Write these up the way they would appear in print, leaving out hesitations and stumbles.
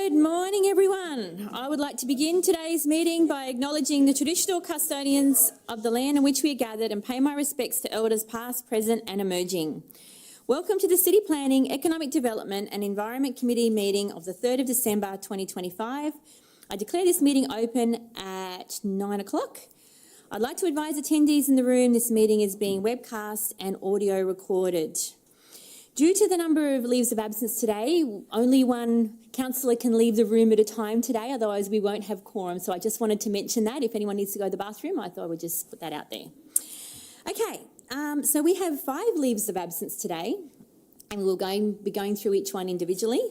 Good morning, everyone. I would like to begin today's meeting by acknowledging the traditional custodians of the land on which we are gathered and pay my respects to elders past, present and emerging. Welcome to the City Planning, Economic Development and Environment Committee meeting of the 3rd of December 2025. I declare this meeting open at 9 o'clock. I'd like to advise attendees in the room this meeting is being webcast and audio recorded. Due to the number of leaves of absence today, only one councillor can leave the room at a time today, otherwise we won't have quorum. So I just wanted to mention that. If anyone needs to go to the bathroom, I thought I would just put that out there. Okay, so we have 5 leaves of absence today, and we'll be going through each one individually.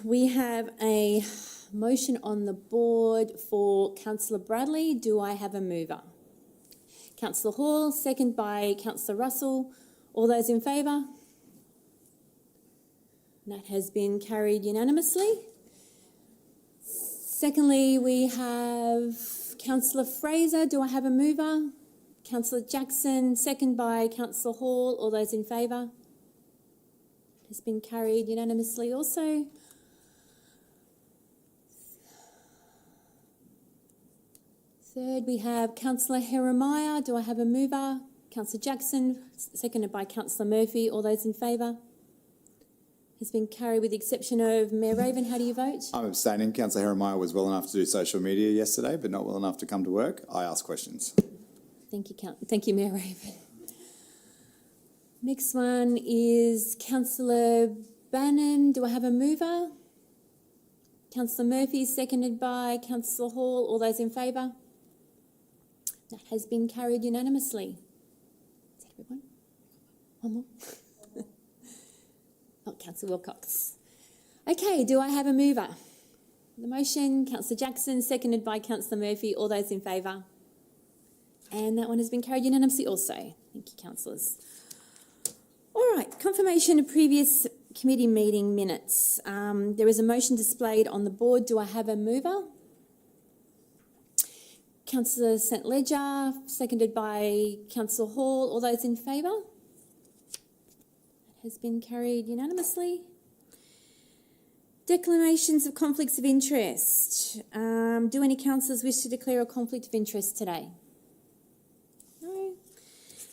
We have a motion on the board for Councillor Bradley. Do I have a mover? Councillor Hall, second by Councillor Russell. All those in favour? That has been carried unanimously. Secondly, we have Councillor Fraser. Do I have a mover? Councillor Jackson, second by Councillor Hall. All those in favour? Has been carried unanimously also. Third, we have Councillor Jeremiah. Do I have a mover? Councillor Jackson, seconded by Councillor Murphy. All those in favour? Has been carried with the exception of Mayor Raven. How do you vote? I'm abstaining. Councillor Jeremiah was well enough to do social media yesterday, but not well enough to come to work. I ask questions. Thank you, Mayor Raven. Next one is Councillor Bannon. Do I have a mover? Councillor Murphy, seconded by Councillor Hall. All those in favour? That has been carried unanimously. Everyone? One more? Oh, Councillor Wilcox. Okay, do I have a mover? The motion, Councillor Jackson, seconded by Councillor Murphy. All those in favour? And that one has been carried unanimously also. Thank you, councillors. All right, confirmation of previous committee meeting minutes. There is a motion displayed on the board. Do I have a mover? Councillor St Ledger, seconded by Councillor Hall. All those in favour? That has been carried unanimously. Declarations of conflicts of interest. Do any councillors wish to declare a conflict of interest today? No.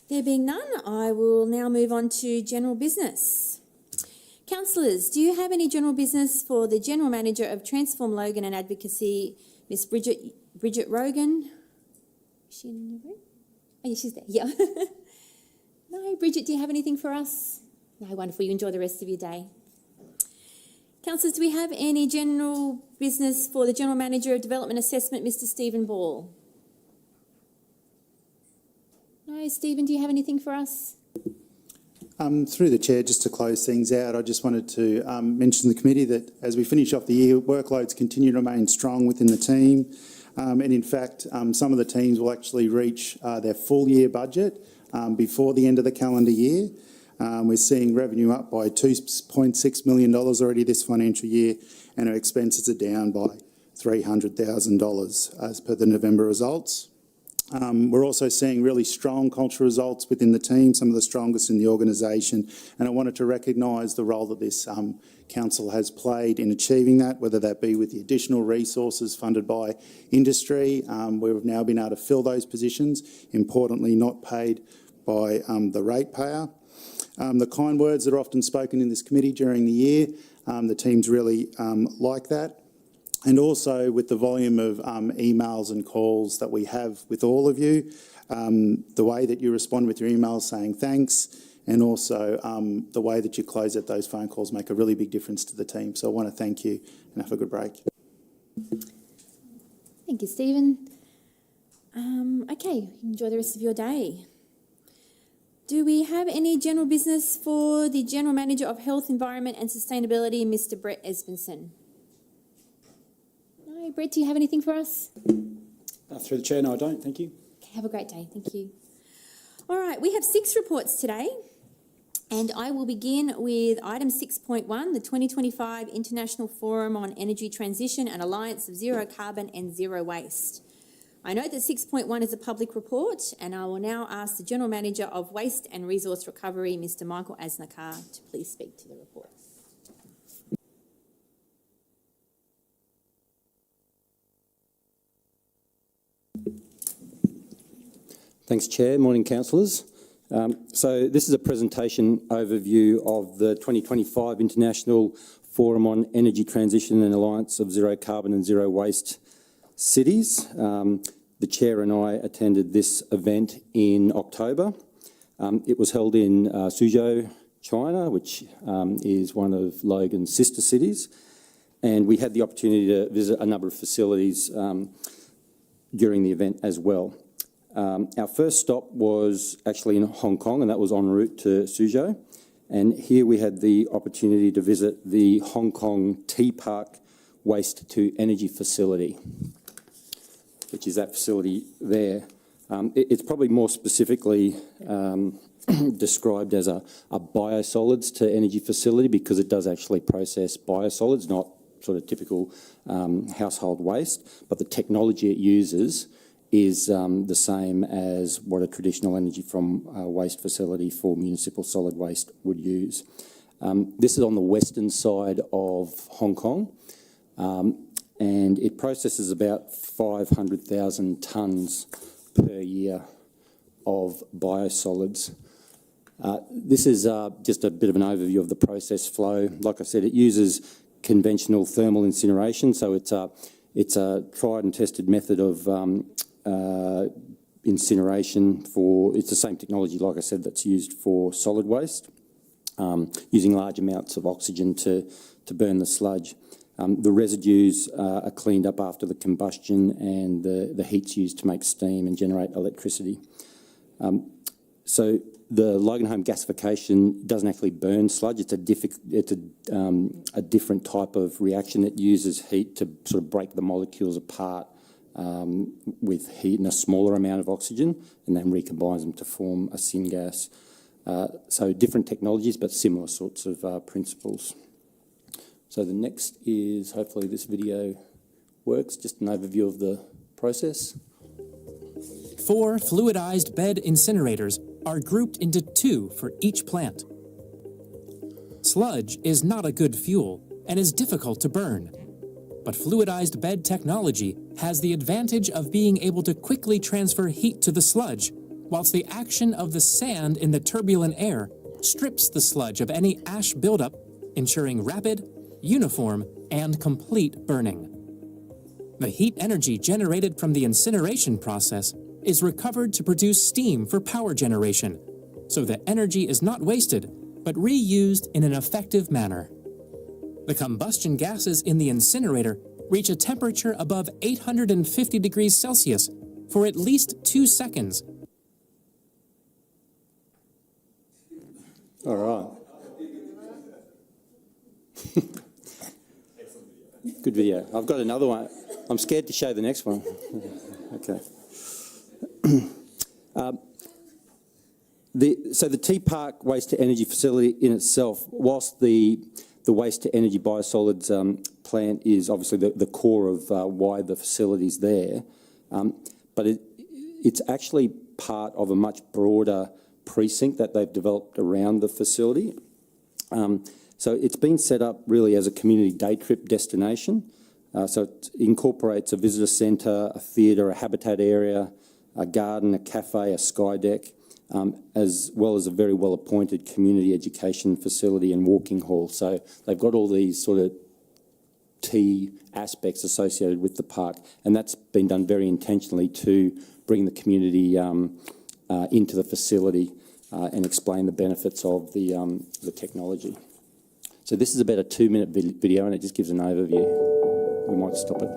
There being none, I will now move on to general business. Councillors, do you have any general business for the General Manager of Transform Logan and Advocacy, Miss Bridget Rogan? Is she in the room? Oh, yeah, she's there. Yeah. No, Bridget, do you have anything for us? No, wonderful. You enjoy the rest of your day. Councillors, do we have any general business for the General Manager of Development Assessment, Mr. Stephen Ball? No, Stephen, do you have anything for us? Through the Chair, just to close things out, I just wanted to mention to the committee that as we finish off the year, workloads continue to remain strong within the team. And in fact, some of the teams will actually reach their full year budget before the end of the calendar year. We're seeing revenue up by $2.6 million already this financial year, and our expenses are down by $300,000 as per the November results. We're also seeing really strong cultural results within the team, some of the strongest in the organisation, and I wanted to recognise the role that this council has played in achieving that, whether that be with the additional resources funded by industry. We've now been able to fill those positions, importantly not paid by the ratepayer. The kind words that are often spoken in this committee during the year, the teams really like that. And also with the volume of emails and calls that we have with all of you, the way that you respond with your emails saying thanks, and also the way that you close out those phone calls make a really big difference to the team. So I want to thank you and have a good break. Thank you, Stephen. Okay, enjoy the rest of your day. Do we have any general business for the General Manager of Health, Environment and Sustainability, Mr. Brett Espenson? No, Brett, do you have anything for us? Through the Chair, no, I don't. Thank you. Okay, have a great day. Thank you. All right, we have 6 reports today, and I will begin with item 6.1, the 2025 International Forum on Energy Transition and Alliance of Zero Carbon and Zero Waste. I note that 6.1 is a public report, and I will now ask the General Manager of Waste and Resource Recovery, Mr. Michael Asnakar, to please speak to the report. Thanks, Chair. Morning, councillors. So this is a presentation overview of the 2025 International Forum on Energy Transition and Alliance of Zero Carbon and Zero Waste Cities. The Chair and I attended this event in October. It was held in Suzhou, China, which is one of Logan's sister cities. And we had the opportunity to visit a number of facilities during the event as well. Our first stop was actually in Hong Kong, and that was en route to Suzhou. And here we had the opportunity to visit the Hong Kong Tea Park Waste to Energy facility, which is that facility there. It's probably more specifically described as a biosolids to energy facility because it does actually process biosolids, not sort of typical household waste, but the technology it uses is the same as what a traditional energy from waste facility for municipal solid waste would use. This is on the western side of Hong Kong, and it processes about 500,000 tonnes per year of biosolids. This is just a bit of an overview of the process flow. Like I said, it uses conventional thermal incineration, so it's a tried and tested method of incineration it's the same technology, like I said, that's used for solid waste, using large amounts of oxygen to burn the sludge. The residues are cleaned up after the combustion, and the heat's used to make steam and generate electricity. So the Loganholme gasification doesn't actually burn sludge. It's a different type of reaction. It uses heat to sort of break the molecules apart with heat and a smaller amount of oxygen, and then recombines them to form a syngas. So different technologies, but similar sorts of principles. So the next is, hopefully this video works, just an overview of the process. 4 fluidized bed incinerators are grouped into 2 for each plant. Sludge is not a good fuel and is difficult to burn, but fluidized bed technology has the advantage of being able to quickly transfer heat to the sludge, whilst the action of the sand in the turbulent air strips the sludge of any ash buildup, ensuring rapid, uniform, and complete burning. The heat energy generated from the incineration process is recovered to produce steam for power generation, so the energy is not wasted, but reused in an effective manner. The combustion gases in the incinerator reach a temperature above 850 degrees Celsius for at least 2 seconds. All right. Good video. I've got another one. I'm scared to show the next one. Okay. So the Tea Park Waste to Energy facility in itself, whilst the waste to energy biosolids plant is obviously the core of why the facility's there, but it's actually part of a much broader precinct that they've developed around the facility. So it's been set up really as a community day trip destination. So it incorporates a visitor centre, a theatre, a habitat area, a garden, a cafe, a sky deck, as well as a very well-appointed community education facility and walking hall. So they've got all these sort of key aspects associated with the park, and that's been done very intentionally to bring the community into the facility and explain the benefits of the technology. So this is about a 2-minute video, and it just gives an overview. We might stop it.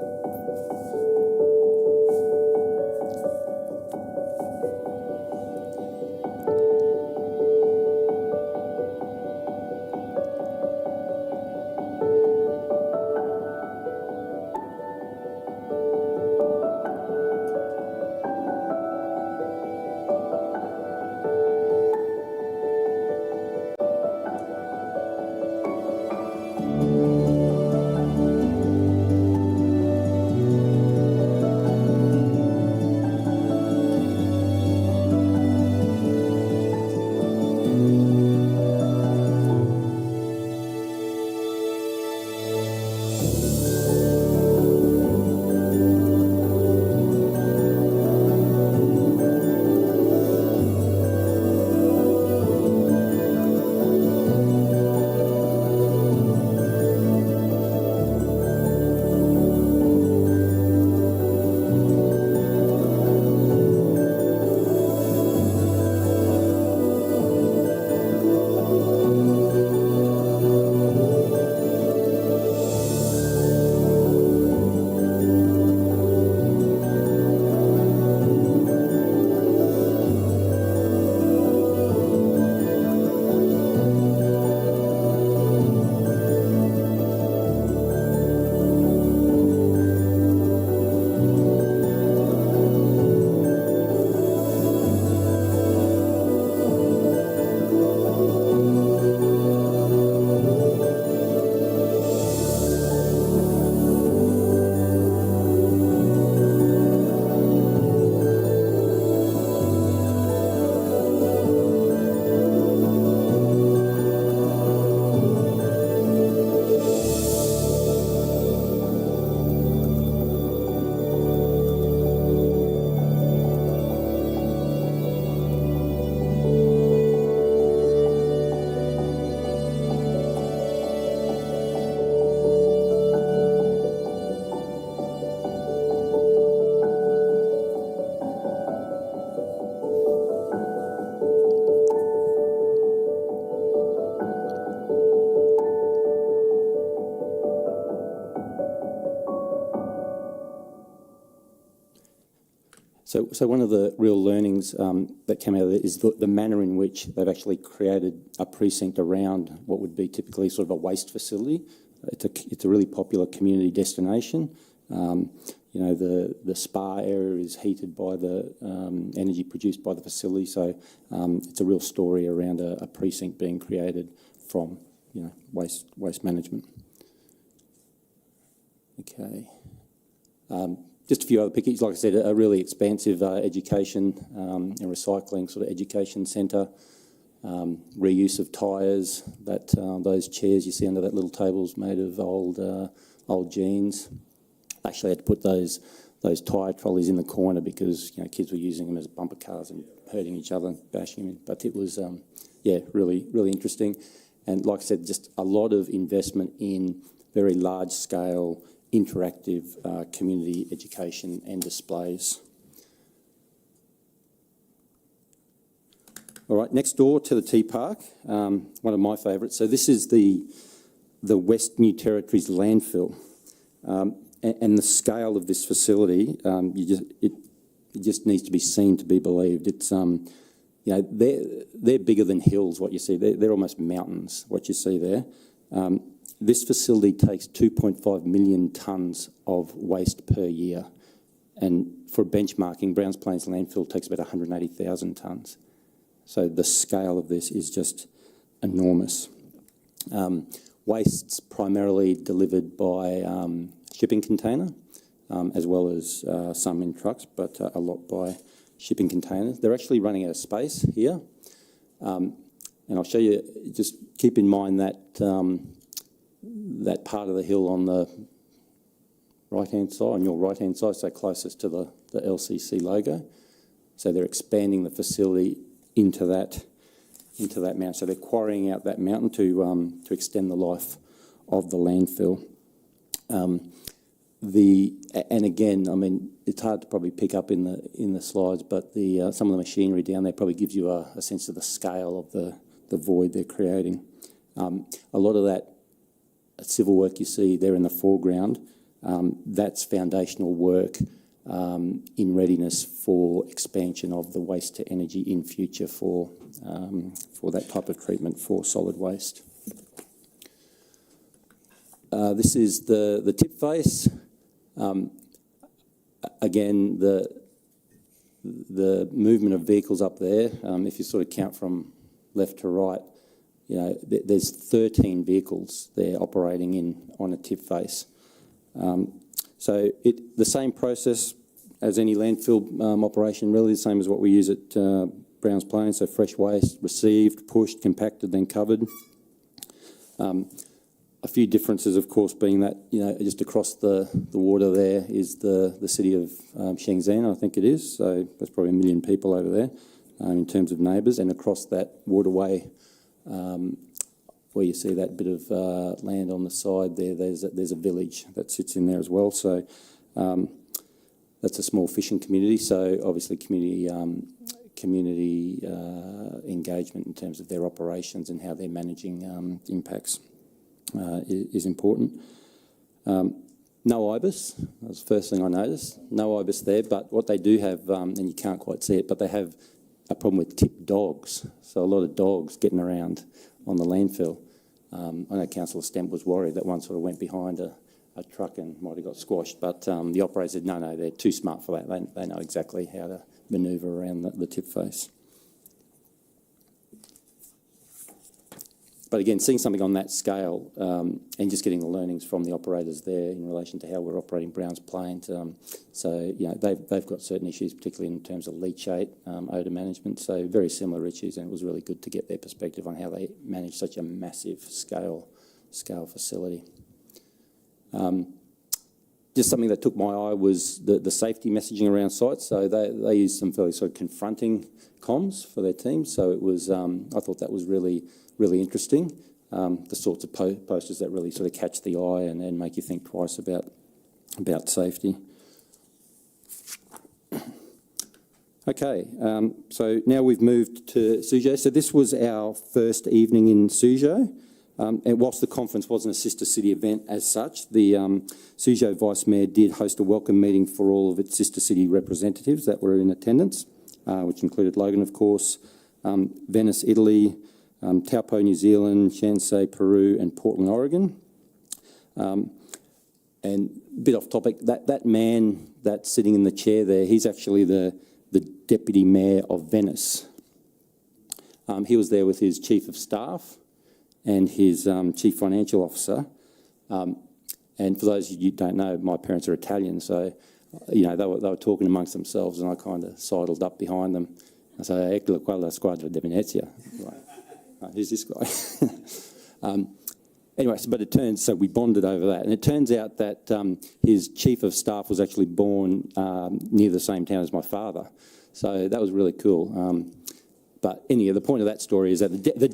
So one of the real learnings that came out of it is the manner in which they've actually created a precinct around what would be typically sort of a waste facility. It's a really popular community destination. You know, the spa area is heated by the energy produced by the facility, so it's a real story around a precinct being created from, you know, waste management. Okay. Just a few other pictures. Like I said, a really expansive education and recycling sort of education centre. Reuse of tyres. Those chairs you see under that little table is made of old jeans. Actually had to put those tyre trolleys in the corner because, you know, kids were using them as bumper cars and hurting each other and bashing them. But it was, yeah, really, really interesting. And like I said, just a lot of investment in very large-scale, interactive community education and displays. All right, next door to the Tea Park, one of my favourites. So this is the West New Territories landfill. And the scale of this facility, it just needs to be seen to be believed. It's, you know, they're bigger than hills, what you see. They're almost mountains, what you see there. This facility takes 2.5 million tonnes of waste per year. And for benchmarking, Browns Plains landfill takes about 180,000 tonnes. So the scale of this is just enormous. Waste's primarily delivered by shipping container, as well as some in trucks, but a lot by shipping containers. They're actually running out of space here. And I'll show you, just keep in mind that that part of the hill on the right-hand side, on your right-hand side, so closest to the LCC logo. So they're expanding the facility into that mountain. So they're quarrying out that mountain to extend the life of the landfill. And again, I mean, it's hard to probably pick up in the slides, but some of the machinery down there probably gives you a sense of the scale of the void they're creating. A lot of that civil work you see there in the foreground, that's foundational work in readiness for expansion of the waste to energy in future for that type of treatment for solid waste. This is the tip face. Again, the movement of vehicles up there, if you sort of count from left to right, you know, there's 13 vehicles there operating on a tip face. So the same process as any landfill operation, really the same as what we use at Browns Plains. So fresh waste received, pushed, compacted, then covered. A few differences, of course, being that, you know, just across the water there is the city of Shenzhen, I think it is. So there's probably 1 million people over there in terms of neighbours. And across that waterway, where you see that bit of land on the side there, there's a village that sits in there as well. So that's a small fishing community. So obviously community engagement in terms of their operations and how they're managing impacts is important. No ibis, that was the first thing I noticed. No ibis there, but what they do have, and you can't quite see it, but they have a problem with tipped dogs. So a lot of dogs getting around on the landfill. I know Councillor Stemp was worried that one sort of went behind a truck and might have got squashed, but the operator said, no, they're too smart for that. They know exactly how to manoeuvre around the tip face. But again, seeing something on that scale and just getting the learnings from the operators there in relation to how we're operating Browns Plains. So, you know, they've got certain issues, particularly in terms of leachate, odour management, so very similar issues, and it was really good to get their perspective on how they manage such a massive scale facility. Just something that took my eye was the safety messaging around sites. So they used some fairly sort of confronting comms for their team. So it was, I thought that was really interesting. The sorts of posters that really sort of catch the eye and make you think twice about safety. Okay, so now we've moved to Suzhou. So this was our first evening in Suzhou. And whilst the conference wasn't a sister city event as such, the Suzhou Vice Mayor did host a welcome meeting for all of its sister city representatives that were in attendance, which included Logan, of course, Venice, Italy, Taupo, New Zealand, Shansei, Peru, and Portland, Oregon. And a bit off topic, that man that's sitting in the chair there, he's actually the Deputy Mayor of Venice. He was there with his Chief of Staff and his Chief Financial Officer. And for those of you who don't know, my parents are Italian, so they were talking amongst themselves, and I kind of sidled up behind them. I said, "Eccolo qua la squadra di Venezia." Like, who's this guy? Anyway, so we bonded over that, and it turns out that his Chief of Staff was actually born near the same town as my father, so that was really cool. But anyway, the point of that story is that the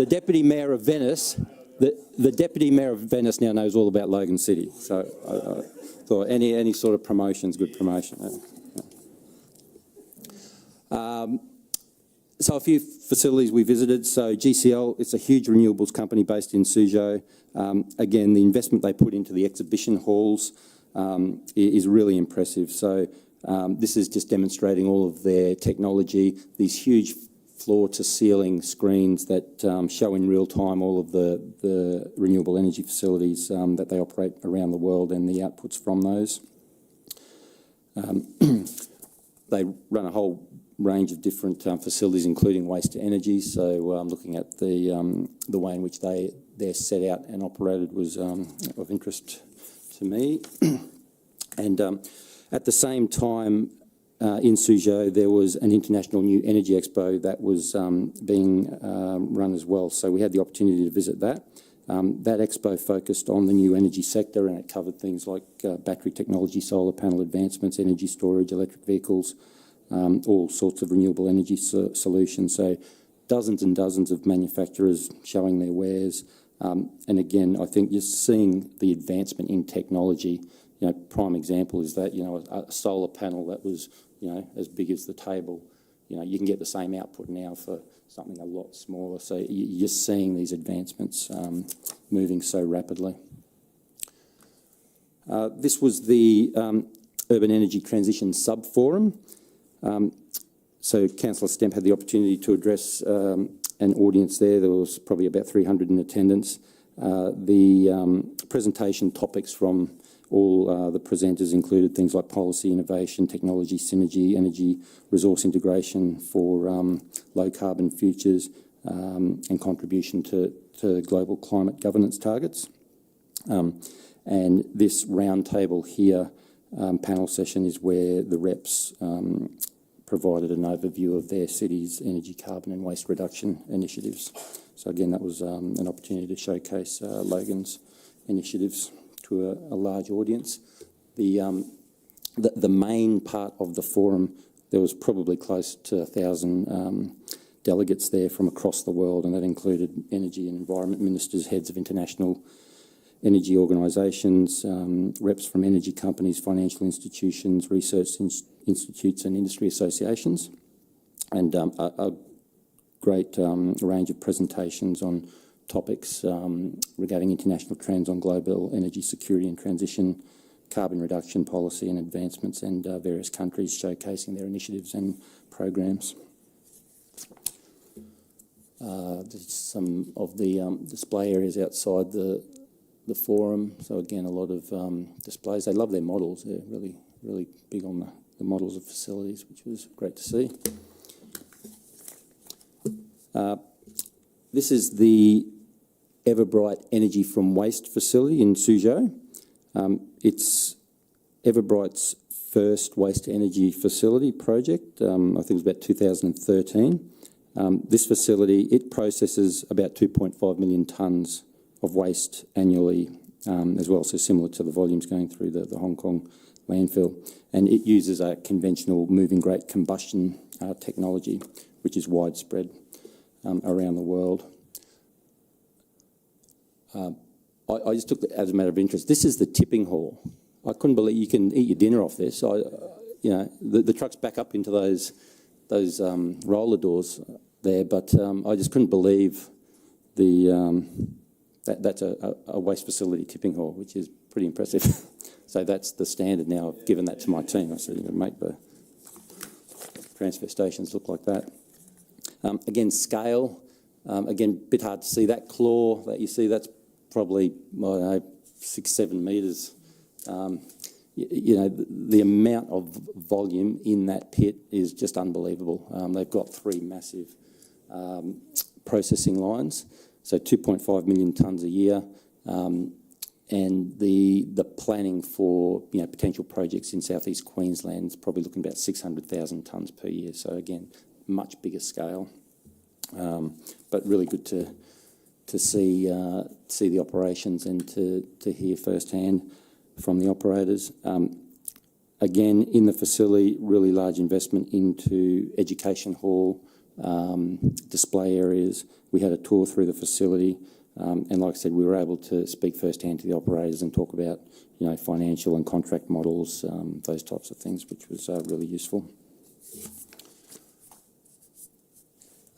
deputy mayor of Venice, the deputy mayor of Venice now knows all about Logan City. So I thought any sort of promotion's good promotion. So a few facilities we visited. So GCL, it's a huge renewables company based in Suzhou. Again, the investment they put into the exhibition halls is really impressive. So this is just demonstrating all of their technology, these huge floor-to-ceiling screens that show in real time all of the renewable energy facilities that they operate around the world and the outputs from those. They run a whole range of different facilities, including waste to energy. So looking at the way in which they're set out and operated was of interest to me. And at the same time, in Suzhou, there was an International New Energy Expo that was being run as well. So we had the opportunity to visit that. That expo focused on the new energy sector, and it covered things like battery technology, solar panel advancements, energy storage, electric vehicles, all sorts of renewable energy solutions. So dozens and dozens of manufacturers showing their wares. And again, I think just seeing the advancement in technology, prime example is that, a solar panel that was, as big as the table, you can get the same output now for something a lot smaller. So you're just seeing these advancements moving so rapidly. This was the Urban Energy Transition Sub-Forum. So Councillor Stemp had the opportunity to address an audience there. There was probably about 300 in attendance. The presentation topics from all the presenters included things like policy, innovation, technology, synergy, energy, resource integration for low carbon futures and contribution to global climate governance targets. And this roundtable here, panel session, is where the reps provided an overview of their city's energy, carbon and waste reduction initiatives. So again, that was an opportunity to showcase Logan's initiatives to a large audience. The main part of the forum, there was probably close to 1,000 delegates there from across the world, and that included energy and environment ministers, heads of international energy organisations, reps from energy companies, financial institutions, research institutes and industry associations, and a great range of presentations on topics regarding international trends on global energy security and transition, carbon reduction policy and advancements, and various countries showcasing their initiatives and programs. There's some of the display areas outside the forum. So again, a lot of displays. They love their models. They're really, really big on the models of facilities, which was great to see. This is the Everbright Energy from Waste facility in Suzhou. It's Everbright's first waste-to-energy facility project. I think it was about 2013. This facility, it processes about 2.5 million tonnes of waste annually as well, so similar to the volumes going through the Hong Kong landfill. And it uses a conventional moving rate combustion technology, which is widespread around the world. I just took it as a matter of interest. This is the tipping hall. I couldn't believe you can eat your dinner off this. The trucks back up into those roller doors there, but I just couldn't believe the that's a waste facility tipping hall, which is pretty impressive. So that's the standard now. I've given that to my team. I said, make the transfer stations look like that. Again, scale. Again, a bit hard to see. That claw that you see, that's probably, I don't know, 6-7 metres. The amount of volume in that pit is just unbelievable. They've got 3 massive processing lines, so 2.5 million tonnes a year, and the planning for potential projects in southeast Queensland is probably looking about 600,000 tonnes per year. So again, much bigger scale, but really good to see the operations and to hear firsthand from the operators. Again, in the facility, really large investment into education hall, display areas. We had a tour through the facility, and like I said, we were able to speak firsthand to the operators and talk about financial and contract models, those types of things, which was really useful.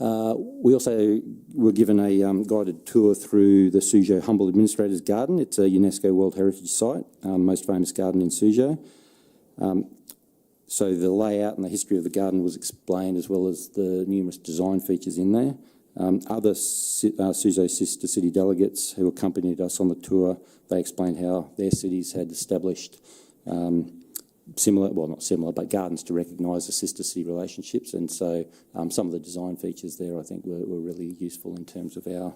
We also were given a guided tour through the Suzhou Humble Administrator's Garden. It's a UNESCO World Heritage Site, most famous garden in Suzhou. So the layout and the history of the garden was explained, as well as the numerous design features in there. Other Suzhou sister city delegates who accompanied us on the tour, they explained how their cities had established similar, well not similar, but gardens to recognise the sister city relationships. And so some of the design features there I think were really useful in terms of our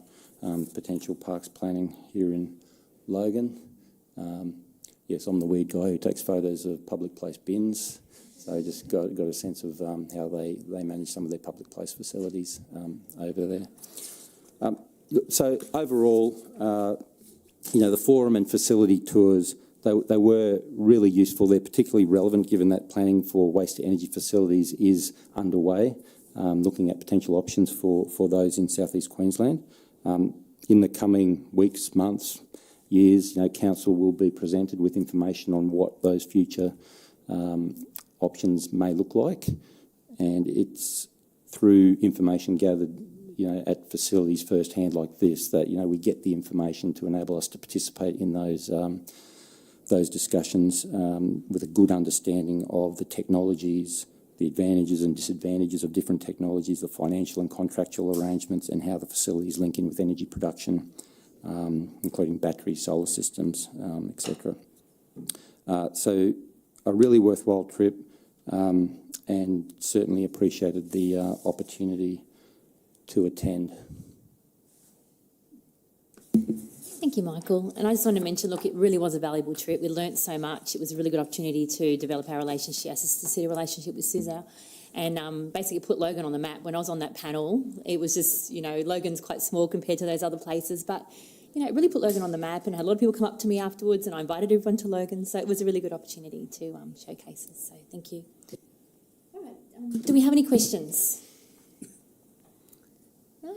potential parks planning here in Logan. Yes, I'm the weird guy who takes photos of public place bins. So I just got a sense of how they manage some of their public place facilities over there. So overall, the forum and facility tours, they were really useful. They're particularly relevant given that planning for waste to energy facilities is underway, looking at potential options for those in southeast Queensland. In the coming weeks, months, years, council will be presented with information on what those future options may look like, and it's through information gathered at facilities firsthand like this that we get the information to enable us to participate in those discussions with a good understanding of the technologies, the advantages and disadvantages of different technologies, the financial and contractual arrangements, and how the facilities link in with energy production, including batteries, solar systems, etc. So a really worthwhile trip, and certainly appreciated the opportunity to attend. Thank you, Michael. And I just want to mention, look, it really was a valuable trip. We learnt so much. It was a really good opportunity to develop our relationship, our sister city relationship with Suzhou, and basically put Logan on the map. When I was on that panel, it was just, Logan's quite small compared to those other places, but it really put Logan on the map, and I had a lot of people come up to me afterwards, and I invited everyone to Logan, so it was a really good opportunity to showcase us, so thank you. All right, do we have any questions? No?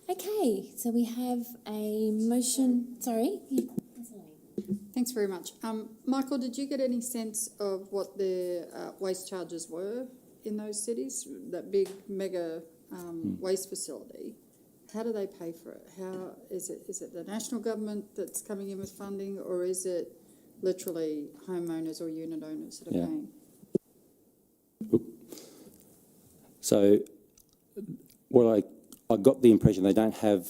Okay, so we have a motion, sorry. Yeah. Thanks very much. Michael, did you get any sense of what the waste charges were in those cities, that big mega waste facility? How do they pay for it? How is it the national government that's coming in with funding, or is it literally homeowners or unit owners that are paying? So what I got the impression they don't have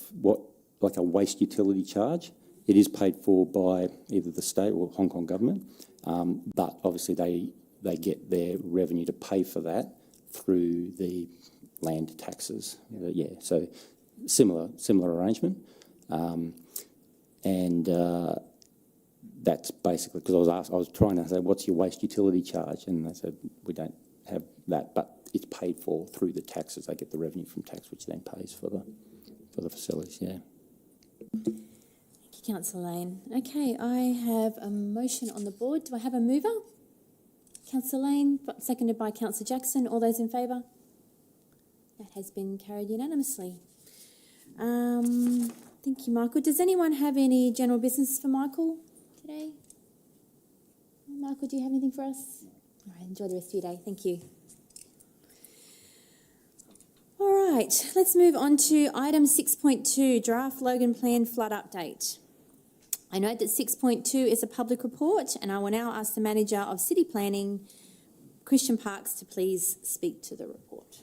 like a waste utility charge. It is paid for by either the state or Hong Kong government, but obviously they get their revenue to pay for that through the land taxes. So similar arrangement, and that's basically because I was trying to say, what's your waste utility charge, and they said we don't have that, but it's paid for through the taxes. They get the revenue from tax, which then pays for the facilities. Yeah. Thank you, Councillor Lane. Okay, I have a motion on the board. Do I have a mover? Councillor Lane, seconded by Councillor Jackson. All those in favour? That has been carried unanimously. Thank you, Michael. Does anyone have any general business for Michael today? Michael, do you have anything for us? All right, enjoy the rest of your day. Thank you. All right, let's move on to item 6.2, draft Logan Plan flood update. I note that 6.2 is a public report, and I will now ask the Manager of City Planning, Christian Parks, to please speak to the report.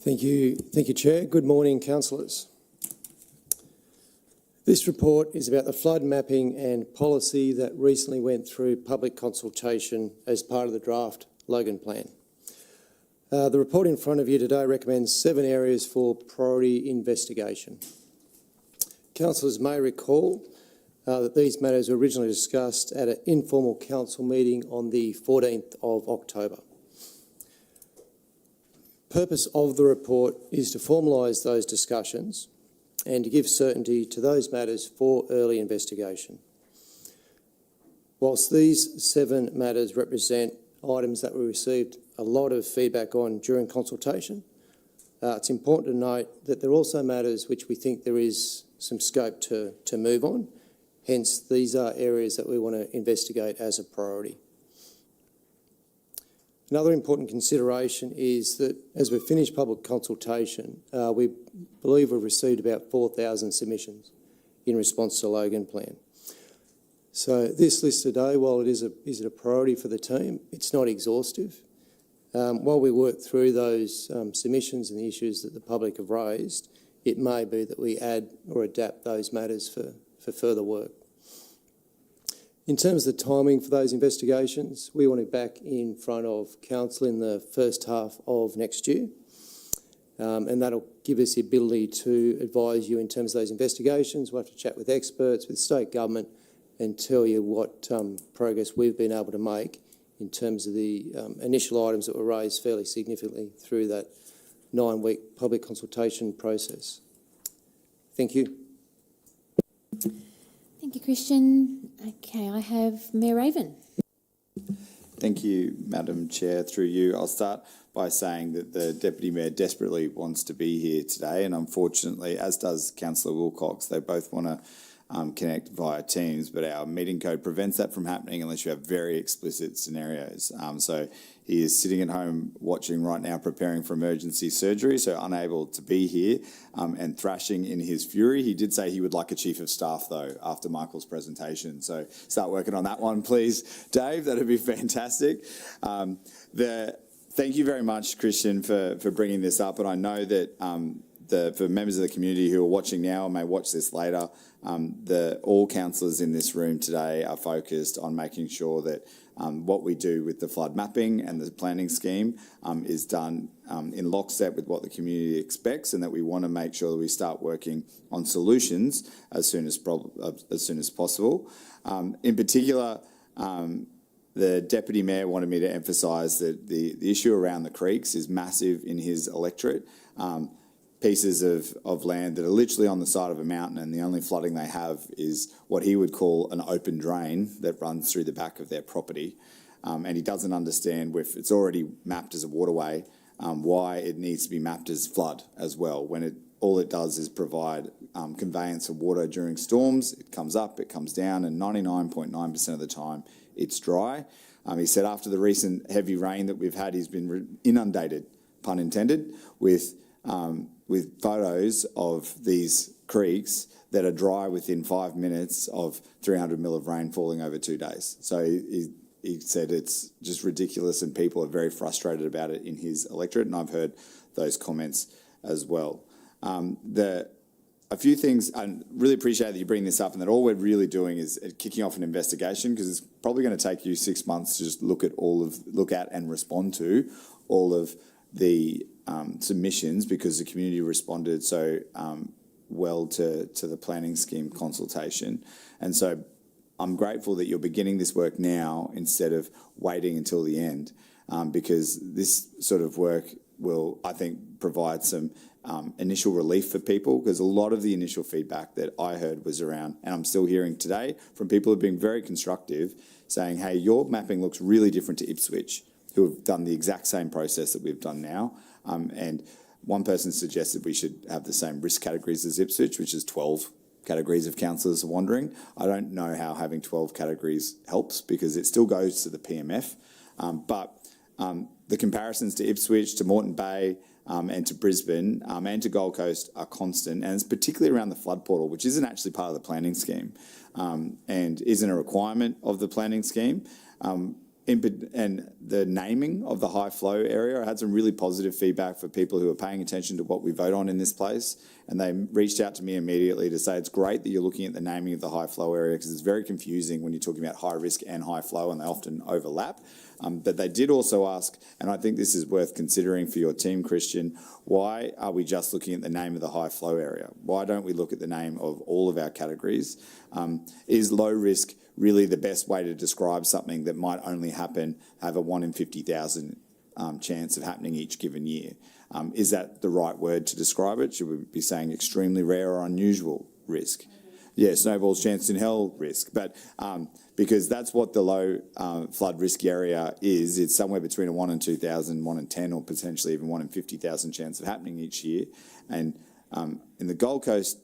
Thank you, Chair. Good morning, councillors. This report is about the flood mapping and policy that recently went through public consultation as part of the draft Logan Plan. The report in front of you today recommends 7 areas for priority investigation. Councillors may recall that these matters were originally discussed at an informal council meeting on the 14th of October. Purpose of the report is to formalise those discussions and to give certainty to those matters for early investigation. Whilst these 7 matters represent items that we received a lot of feedback on during consultation, it's important to note that there are also matters which we think there is some scope to move on. Hence, these are areas that we want to investigate as a priority. Another important consideration is that as we finish public consultation, we believe we've received about 4,000 submissions in response to Logan Plan. So this list today, while it is a priority for the team, it's not exhaustive. While we work through those submissions and the issues that the public have raised, it may be that we add or adapt those matters for further work. In terms of the timing for those investigations, we want to be back in front of council in the first half of next year, and that'll give us the ability to advise you in terms of those investigations. We'll have to chat with experts, with state government, and tell you what progress we've been able to make in terms of the initial items that were raised fairly significantly through that 9-week public consultation process. Thank you. Thank you, Christian. Okay, I have Mayor Raven. Thank you, Madam Chair. Through you, I'll start by saying that the Deputy Mayor desperately wants to be here today, and unfortunately, as does Councillor Wilcox, they both want to connect via Teams, but our meeting code prevents that from happening unless you have very explicit scenarios. So he is sitting at home watching right now, preparing for emergency surgery, so unable to be here and thrashing in his fury. He did say he would like a Chief of Staff, though, after Michael's presentation. So start working on that one, please, Dave. That'd be fantastic. Thank you very much, Christian, for bringing this up. And I know that for members of the community who are watching now and may watch this later, all councillors in this room today are focused on making sure that what we do with the flood mapping and the planning scheme is done in lockstep with what the community expects, and that we want to make sure that we start working on solutions as soon as possible. In particular, the Deputy Mayor wanted me to emphasise that the issue around the creeks is massive in his electorate. Pieces of land that are literally on the side of a mountain, and the only flooding they have is what he would call an open drain that runs through the back of their property. And he doesn't understand, if it's already mapped as a waterway, why it needs to be mapped as flood as well, when all it does is provide conveyance of water during storms. It comes up, it comes down, and 99.9% of the time it's dry. He said after the recent heavy rain that we've had, he's been inundated, pun intended, with photos of these creeks that are dry within 5 minutes of 300 mil of rain falling over 2 days. So he said it's just ridiculous, and people are very frustrated about it in his electorate, and I've heard those comments as well. A few things, I really appreciate that you bring this up, and that all we're really doing is kicking off an investigation, because it's probably going to take you 6 months to just look at and respond to all of the submissions, because the community responded so well to the planning scheme consultation. And so I'm grateful that you're beginning this work now instead of waiting until the end, because this sort of work will, I think, provide some initial relief for people, because a lot of the initial feedback that I heard was around, and I'm still hearing today from people who have been very constructive, saying, hey, your mapping looks really different to Ipswich, who have done the exact same process that we've done now. And one person suggested we should have the same risk categories as Ipswich, which is 12 categories of councillors are wandering. I don't know how having 12 categories helps because it still goes to the PMF. But the comparisons to Ipswich, to Moreton Bay, and to Brisbane and to Gold Coast are constant, and it's particularly around the flood portal, which isn't actually part of the planning scheme and isn't a requirement of the planning scheme. And the naming of the high flow area, I had some really positive feedback for people who are paying attention to what we vote on in this place, and they reached out to me immediately to say it's great that you're looking at the naming of the high flow area because it's very confusing when you're talking about high risk and high flow, and they often overlap. But they did also ask, and I think this is worth considering for your team, Christian, why are we just looking at the name of the high flow area? Why don't we look at the name of all of our categories? Is low risk really the best way to describe something that might only have a 1 in 50,000 chance of happening each given year? Is that the right word to describe it? Should we be saying extremely rare or unusual risk? Yeah, snowball's chance in hell risk. But because that's what the low flood risk area is. It's somewhere between a 1 in 2,000, 1 in 10, or potentially even 1 in 50,000 chance of happening each year. And in the Gold Coast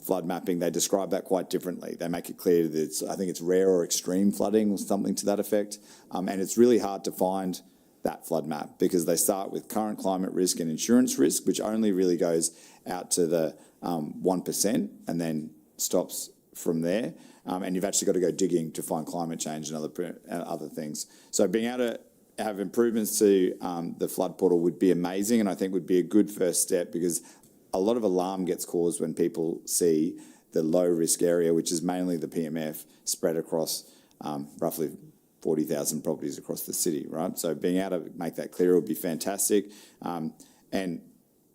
flood mapping, they describe that quite differently. They make it clear that I think it's rare or extreme flooding or something to that effect. And it's really hard to find that flood map because they start with current climate risk and insurance risk, which only really goes out to the 1% and then stops from there. And you've actually got to go digging to find climate change and other things. So being able to have improvements to the flood portal would be amazing, and I think would be a good first step because a lot of alarm gets caused when people see the low risk area, which is mainly the PMF, spread across roughly 40,000 properties across the city, right? So being able to make that clear would be fantastic. And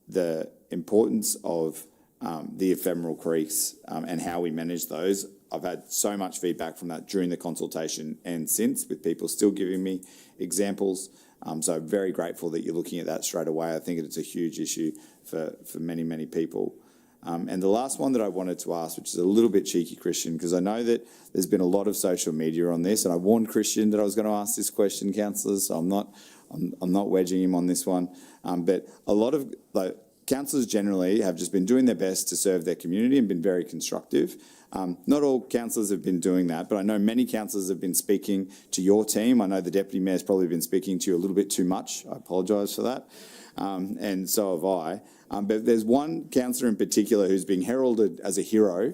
the importance of the ephemeral creeks and how we manage those, I've had so much feedback from that during the consultation and since, with people still giving me examples. So I'm very grateful that you're looking at that straight away. I think it's a huge issue for many, many people. And the last one that I wanted to ask, which is a little bit cheeky, Christian, because I know that there's been a lot of social media on this, and I warned Christian that I was going to ask this question, councillors, so I'm not wedging him on this one. But a lot of councillors generally have just been doing their best to serve their community and been very constructive. Not all councillors have been doing that, but I know many councillors have been speaking to your team. I know the Deputy Mayor's probably been speaking to you a little bit too much. I apologise for that. And so have I. But there's one councillor in particular who's being heralded as a hero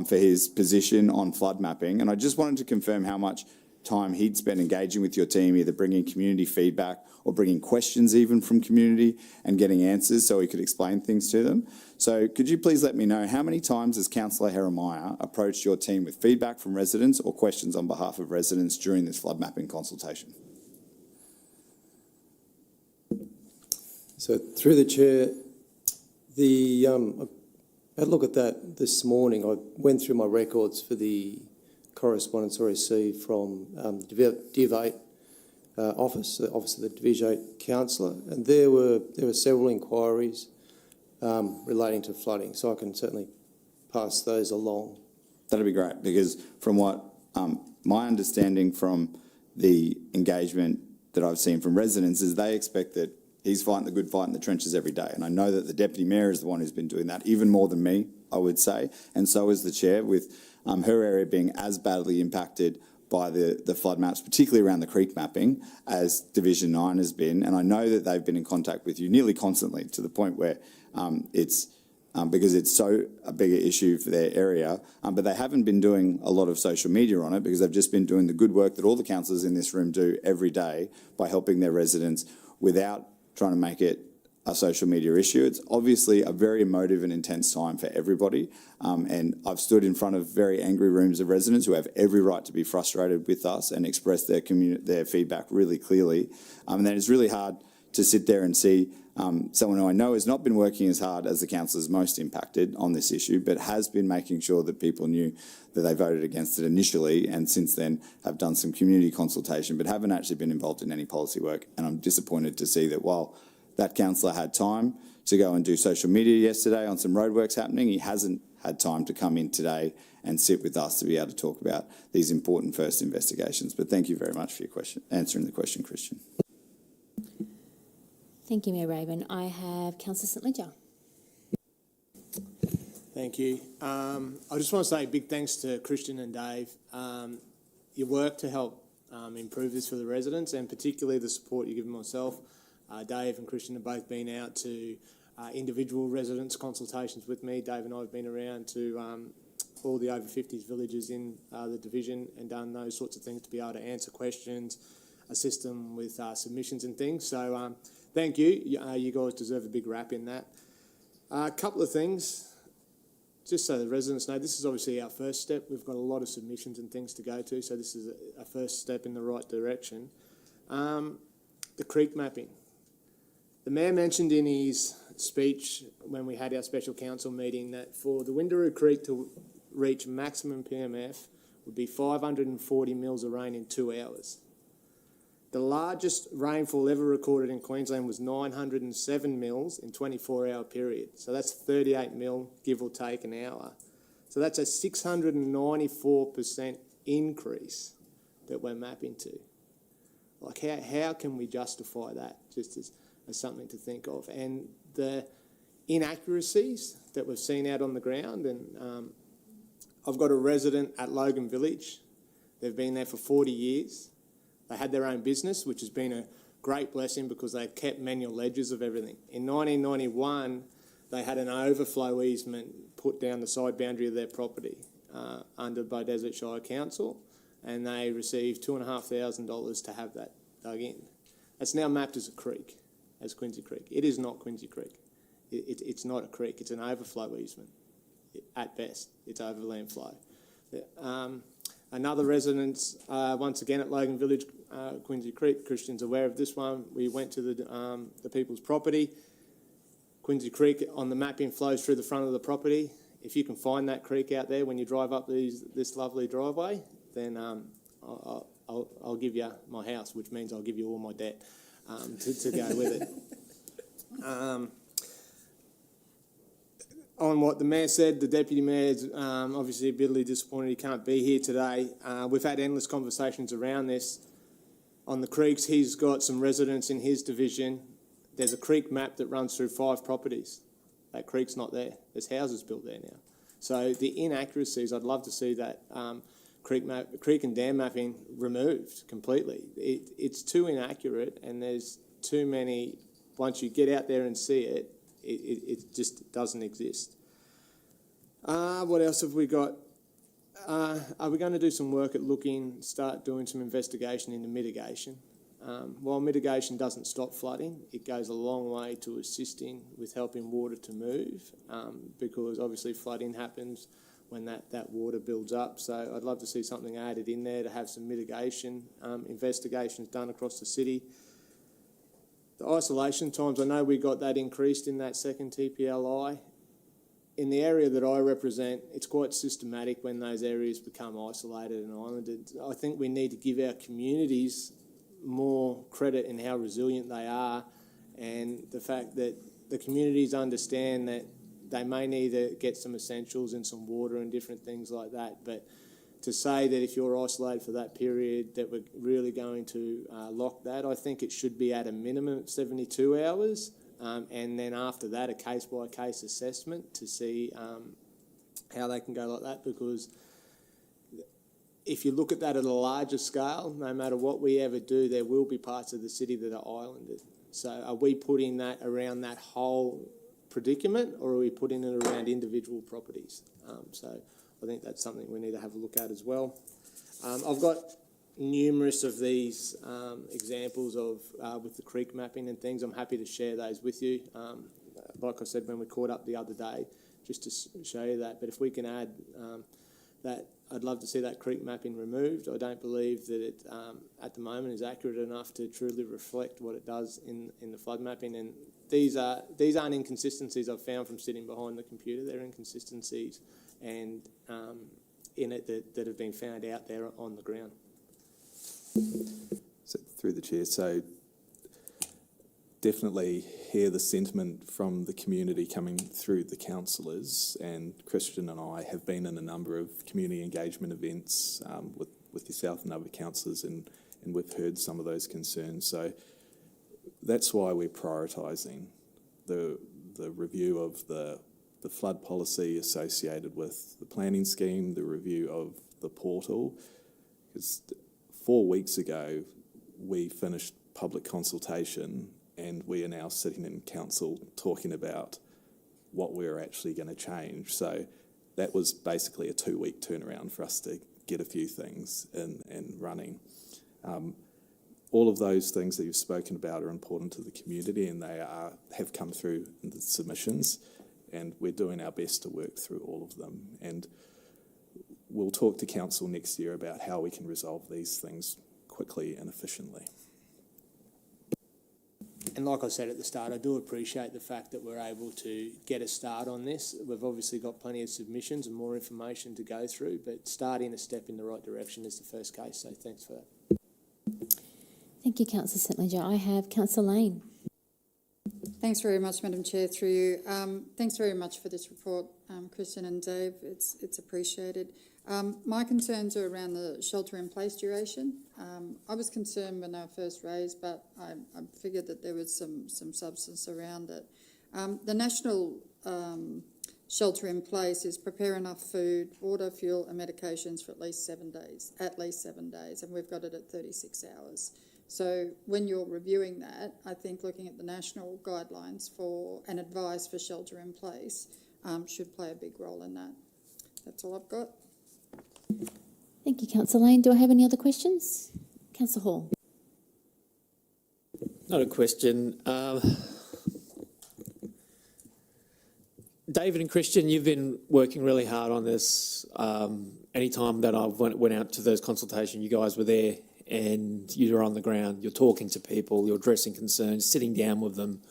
for his position on flood mapping. And I just wanted to confirm how much time he'd spent engaging with your team, either bringing community feedback or bringing questions even from community and getting answers so he could explain things to them. So could you please let me know how many times has Councillor Jeremiah approached your team with feedback from residents or questions on behalf of residents during this flood mapping consultation? So through the chair, I had a look at that this morning. I went through my records for the correspondence I received from Div 8 office, the office of the Division 8 councillor, and there were several inquiries relating to flooding, so I can certainly pass those along. That'd be great, because from what my understanding from the engagement that I've seen from residents is they expect that he's fighting the good fight in the trenches every day. And I know that the Deputy Mayor is the one who's been doing that, even more than me, I would say. And so is the Chair, with her area being as badly impacted by the flood maps, particularly around the creek mapping, as Division 9 has been. And I know that they've been in contact with you nearly constantly, to the point where it's because it's so a bigger issue for their area. But they haven't been doing a lot of social media on it because they've just been doing the good work that all the councillors in this room do every day by helping their residents without trying to make it a social media issue. It's obviously a very emotive and intense time for everybody. And I've stood in front of very angry rooms of residents who have every right to be frustrated with us and express their feedback really clearly. And then it's really hard to sit there and see someone who I know has not been working as hard as the councillors most impacted on this issue, but has been making sure that people knew that they voted against it initially, and since then have done some community consultation, but haven't actually been involved in any policy work. And I'm disappointed to see that while that councillor had time to go and do social media yesterday on some roadworks happening, he hasn't had time to come in today and sit with us to be able to talk about these important first investigations. But thank you very much for your question, answering the question, Christian. Thank you, Mayor Raven. I have Councillor St Ledger. Thank you. I just want to say big thanks to Christian and Dave. Your work to help improve this for the residents, and particularly the support you give myself. Dave and Christian have both been out to individual residents' consultations with me. Dave and I have been around to all the over 50s villages in the division and done those sorts of things to be able to answer questions, assist them with submissions and things. So thank you. You guys deserve a big rap in that. A couple of things. Just so the residents know, this is obviously our first step. We've got a lot of submissions and things to go to, so this is a first step in the right direction. The creek mapping. The Mayor mentioned in his speech when we had our special council meeting that for the Windaroo Creek to reach maximum PMF would be 540 mils of rain in 2 hours. The largest rainfall ever recorded in Queensland was 907 mils in 24-hour period. So that's 38 mil, give or take an hour. So that's a 694% increase that we're mapping to. Like, how can we justify that, just as something to think of? And the inaccuracies that we've seen out on the ground, and I've got a resident at Logan Village. They've been there for 40 years. They had their own business, which has been a great blessing because they've kept manual ledgers of everything. In 1991, they had an overflow easement put down the side boundary of their property under Beaudesert Shire Council, and they received $2,500 to have that dug in. That's now mapped as a creek, as Quincy Creek. It is not Quincy Creek. It's not a creek. It's an overflow easement. At best, it's overland flow. Another residence, once again at Logan Village, Quincy Creek. Christian's aware of this one. We went to the people's property. Quincy Creek on the mapping flows through the front of the property. If you can find that creek out there when you drive up this lovely driveway, then I'll give you my house, which means I'll give you all my debt to go with it. On what the Mayor said, the Deputy Mayor's obviously bitterly disappointed he can't be here today. We've had endless conversations around this. On the creeks, he's got some residents in his division. There's a creek map that runs through 5 properties. That creek's not there. There's houses built there now. So the inaccuracies, I'd love to see that creek and dam mapping removed completely. It's too inaccurate, and there's too many, once you get out there and see it, it just doesn't exist. What else have we got? Are we going to do some work at start doing some investigation into mitigation? While mitigation doesn't stop flooding, it goes a long way to assisting with helping water to move, because obviously flooding happens when that water builds up. So I'd love to see something added in there to have some mitigation investigations done across the city. The isolation times, I know we got that increased in that second TPLI. In the area that I represent, it's quite systematic when those areas become isolated and islanded. I think we need to give our communities more credit in how resilient they are, and the fact that the communities understand that they may need to get some essentials and some water and different things like that. But to say that if you're isolated for that period that we're really going to lock that, I think it should be at a minimum of 72 hours. And then after that, a case-by-case assessment to see how they can go like that, because if you look at that at a larger scale, no matter what we ever do, there will be parts of the city that are islanded. So are we putting that around that whole predicament, or are we putting it around individual properties? So I think that's something we need to have a look at as well. I've got numerous of these examples of with the creek mapping and things. I'm happy to share those with you. Like I said when we caught up the other day, just to show you that. But if we can add that, I'd love to see that creek mapping removed. I don't believe that it at the moment is accurate enough to truly reflect what it does in the flood mapping. And these aren't inconsistencies I've found from sitting behind the computer. They're inconsistencies and in it that have been found out there on the ground. So, through the chair, so definitely hear the sentiment from the community coming through the councillors, and Christian and I have been in a number of community engagement events with yourself and other councillors, and we've heard some of those concerns. So that's why we're prioritising the review of the the flood policy associated with the planning scheme, the review of the portal. Because 4 weeks ago, we finished public consultation and we are now sitting in council talking about what we're actually going to change. So that was basically a 2-week turnaround for us to get a few things in and running. All of those things that you've spoken about are important to the community, and they have come through in the submissions, and we're doing our best to work through all of them. And we'll talk to council next year about how we can resolve these things quickly and efficiently. And like I said at the start, I do appreciate the fact that we're able to get a start on this. We've obviously got plenty of submissions and more information to go through, but starting a step in the right direction is the first case, so thanks for that. Thank you, Councillor St Leger. I have Councillor Lane. Thanks very much, Madam Chair, through you. Thanks very much for this report, Christian and Dave. It's appreciated. My concerns are around the shelter-in-place duration. I was concerned when they were first raised, but I figured that there was some substance around it. The national shelter-in-place is prepare enough food, water, fuel and medications for at least 7 days, and we've got it at 36 hours. So when you're reviewing that, I think looking at the national guidelines for and advice for shelter in place should play a big role in that. That's all I've got. Thank you, Councillor Lane. Do I have any other questions? Councillor Hall. Not a question. David and Christian, you've been working really hard on this. Any time that I went out to those consultations, you guys were there and you're on the ground, you're talking to people, you're addressing concerns, sitting down with them,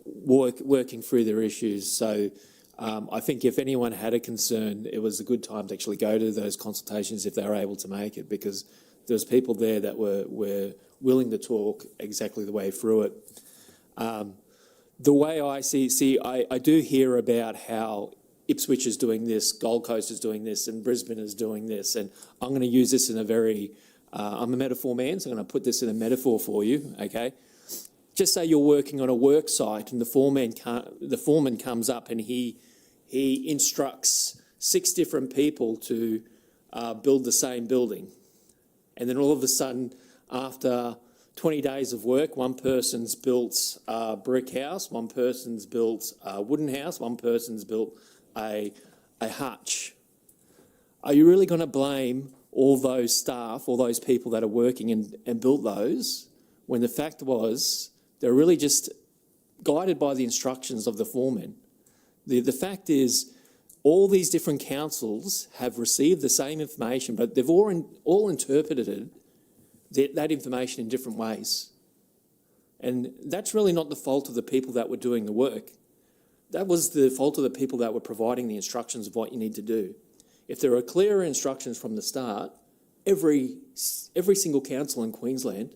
working through their issues. So I think if anyone had a concern, it was a good time to actually go to those consultations if they were able to make it, because there's people there that were willing to talk exactly the way through it. The way I I do hear about how Ipswich is doing this, Gold Coast is doing this, and Brisbane is doing this, and I'm going to use this in a very, I'm a metaphor man, so I'm going to put this in a metaphor for you, okay? Just say you're working on a work site and the foreman comes up and he instructs 6 different people to build the same building. And then all of a sudden, after 20 days of work, one person's built a brick house, one person's built a wooden house, one person's built a hutch. Are you really going to blame all those staff, all those people that are working and built those, when the fact was they're really just guided by the instructions of the foreman? The fact is, all these different councils have received the same information, but they've all interpreted that information in different ways. And that's really not the fault of the people that were doing the work. That was the fault of the people that were providing the instructions of what you need to do. If there are clearer instructions from the start, every single council in Queensland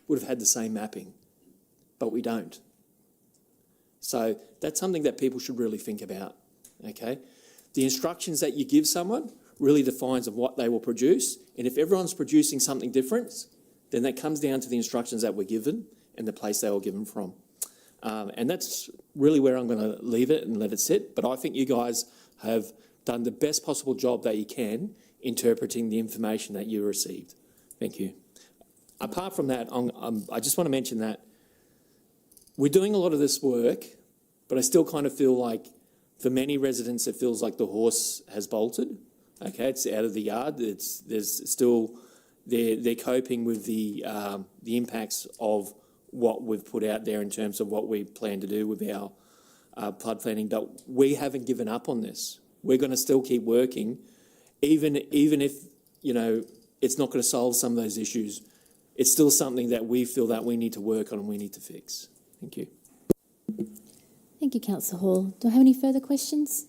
would have had the same mapping, but we don't. So that's something that people should really think about, okay? The instructions that you give someone really defines of what they will produce, and if everyone's producing something different, then that comes down to the instructions that were given and the place they were given from. And that's really where I'm going to leave it and let it sit, but I think you guys have done the best possible job that you can interpreting the information that you received. Thank you. Apart from that, I just want to mention that we're doing a lot of this work, but I still kind of feel like for many residents, it feels like the horse has bolted. Okay, it's out of the yard. There's still they're coping with the impacts of what we've put out there in terms of what we plan to do with our flood planning. But we haven't given up on this. We're going to still keep working, even if it's not going to solve some of those issues. It's still something that we feel that we need to work on and we need to fix. Thank you. Thank you, Councillor Hall. Do I have any further questions?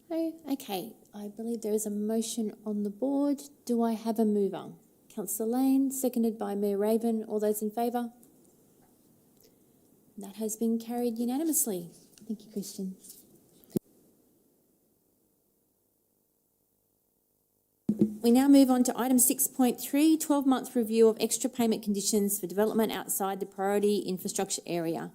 No? Okay. I believe there is a motion on the board. Do I have a mover? Councillor Lane, seconded by Mayor Raven. All those in favour? That has been carried unanimously. Thank you, Christian. We now move on to item 6.3, 12-month review of extra payment conditions for development outside the priority infrastructure area.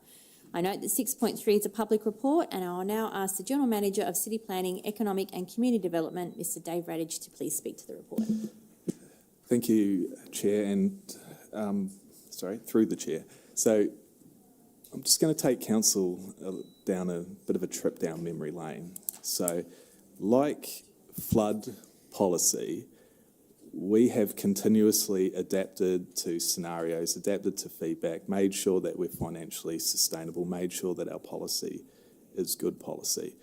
I note that 6.3 is a public report, and I will now ask the General Manager of City Planning, Economic and Community Development, Mr. Dave Radich, to please speak to the report. Thank you, Chair, and through the Chair. So I'm just going to take Council down a bit of a trip down memory lane. So like flood policy, we have continuously adapted to scenarios, adapted to feedback, made sure that we're financially sustainable, made sure that our policy is good policy.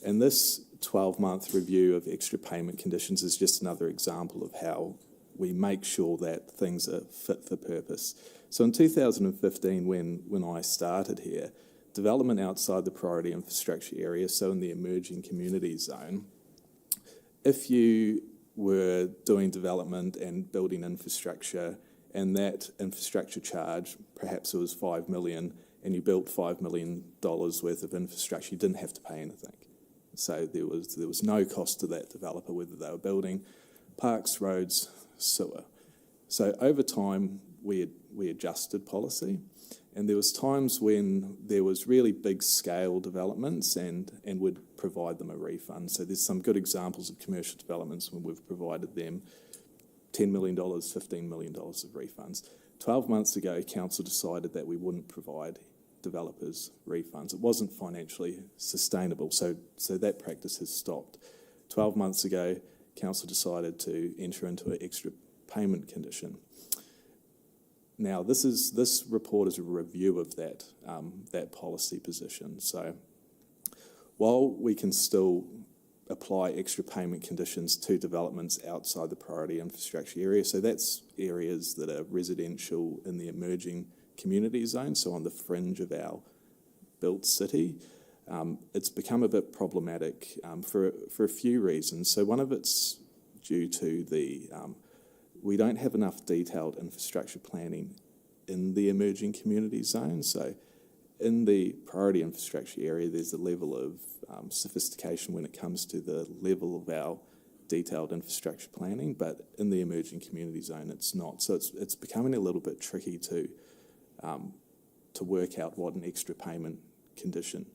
And this 12-month review of extra payment conditions is just another example of how we make sure that things are fit for purpose. So in 2015, when I started here, development outside the priority infrastructure area, so in the emerging community zone, if you were doing development and building infrastructure, and that infrastructure charge, perhaps it was $5 million, and you built $5 million worth of infrastructure, you didn't have to pay anything. So there was no cost to that developer, whether they were building parks, roads, sewer. So over time, we adjusted policy, and there was times when there was really big scale developments and would provide them a refund. So there's some good examples of commercial developments when we've provided them $10 million, $15 million of refunds. 12 months ago, Council decided that we wouldn't provide developers refunds. It wasn't financially sustainable, so that practice has stopped. 12 months ago, Council decided to enter into an extra payment condition. Now, this report is a review of that policy position. So while we can still apply extra payment conditions to developments outside the priority infrastructure area, so that's areas that are residential in the emerging community zone, so on the fringe of our built city, it's become a bit problematic for a few reasons. So one of it's due to we don't have enough detailed infrastructure planning in the emerging community zone. So in the priority infrastructure area, there's a level of sophistication when it comes to the level of our detailed infrastructure planning, but in the emerging community zone, it's not. So it's becoming a little bit tricky to work out what an extra payment condition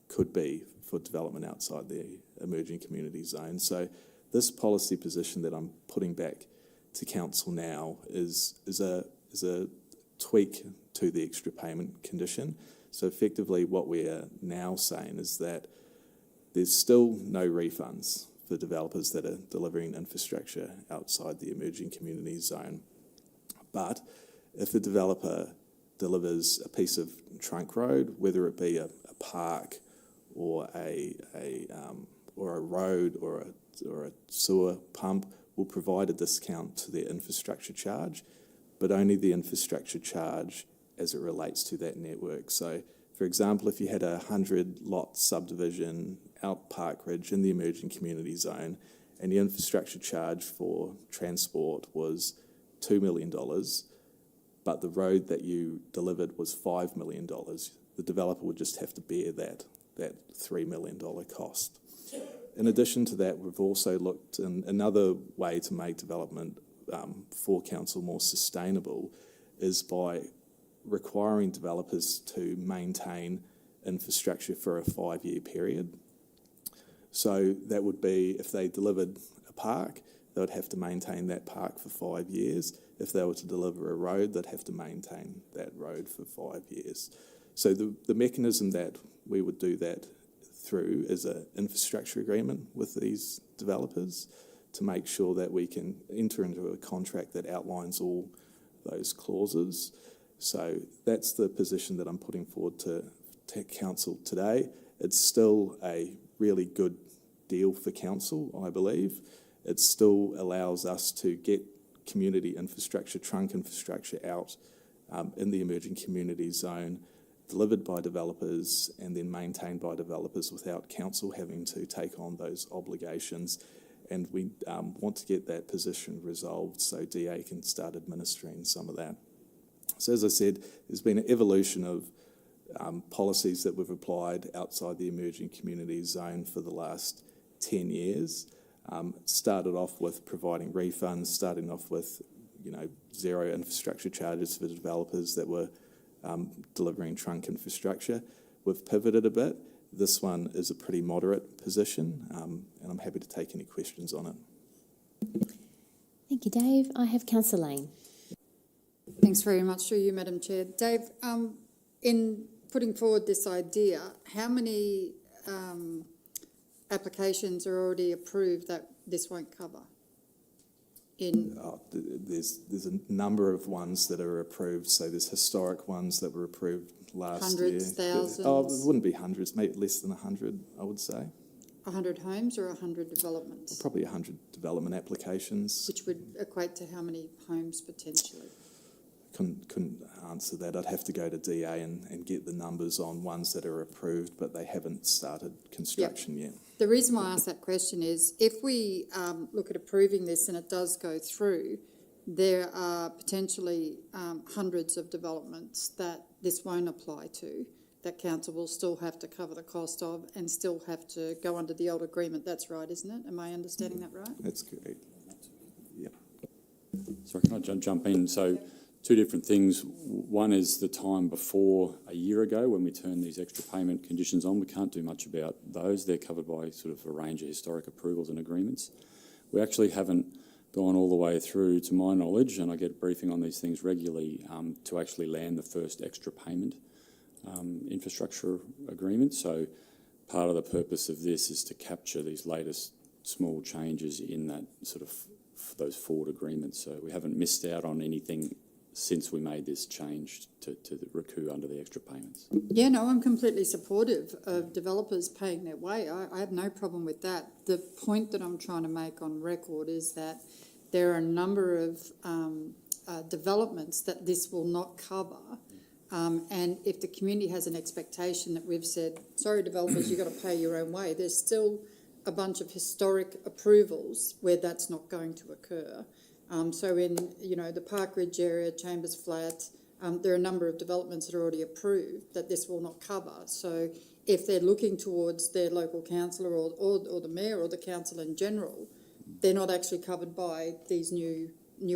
could be for development outside the emerging community zone. So this policy position that I'm putting back to Council now is a tweak to the extra payment condition. So effectively what we are now saying is that there's still no refunds for developers that are delivering infrastructure outside the emerging community zone. But if a developer delivers a piece of trunk road, whether it be a park or a road or a sewer pump, will provide a discount to their infrastructure charge, but only the infrastructure charge as it relates to that network. So, for example, if you had a 100-lot subdivision out Park Ridge in the emerging community zone, and the infrastructure charge for transport was $2 million, but the road that you delivered was $5 million, the developer would just have to bear that $3 million cost. In addition to that, we've also looked in another way to make development for Council more sustainable is by requiring developers to maintain infrastructure for a 5-year period. So that would be if they delivered a park, they would have to maintain that park for 5 years. If they were to deliver a road, they'd have to maintain that road for 5 years. So the mechanism that we would do that through is an infrastructure agreement with these developers to make sure that we can enter into a contract that outlines all those clauses. So that's the position that I'm putting forward to Council today. It's still a really good deal for Council, I believe. It still allows us to get community infrastructure, trunk infrastructure out in the emerging community zone, delivered by developers and then maintained by developers without Council having to take on those obligations. And we want to get that position resolved so DA can start administering some of that. So as I said, there's been an evolution of policies that we've applied outside the emerging community zone for the last 10 years. Started off with providing refunds, starting off with zero infrastructure charges for developers that were delivering trunk infrastructure. We've pivoted a bit. This one is a pretty moderate position, and I'm happy to take any questions on it. Thank you, Dave. I have Councillor Lane. Thanks very much through you, Madam Chair. Dave, in putting forward this idea, how many applications are already approved that this won't cover? There's a number of ones that are approved. So there's historic ones that were approved last year. Hundreds, thousands? Oh, it wouldn't be hundreds, maybe less than 100, I would say. 100 homes or 100 developments? Probably 100 development applications. Which would equate to how many homes potentially? Couldn't answer that. I'd have to go to DA and get the numbers on ones that are approved, but they haven't started construction yet. The reason why I ask that question is if we look at approving this and it does go through, there are potentially hundreds of developments that this won't apply to, that council will still have to cover the cost of and still have to go under the old agreement. That's right, isn't it? Am I understanding that right? That's correct. Yep. Sorry, can I jump in? So two different things. One is the time before a year ago when we turned these extra payment conditions on. We can't do much about those. They're covered by sort of a range of historic approvals and agreements. We actually haven't gone all the way through, to my knowledge, and I get a briefing on these things regularly, to actually land the first extra payment infrastructure agreement. So part of the purpose of this is to capture these latest small changes in that sort of those forward agreements. So we haven't missed out on anything since we made this change to recoup under the extra payments. Yeah, no, I'm completely supportive of developers paying their way. I have no problem with that. The point that I'm trying to make on record is that there are a number of developments that this will not cover. And if the community has an expectation that we've said, sorry, developers, you've got to pay your own way, there's still a bunch of historic approvals where that's not going to occur. So in, the Park Ridge area, Chambers Flat, there are a number of developments that are already approved that this will not cover. So if they're looking towards their local councillor or the mayor or the council in general, they're not actually covered by these new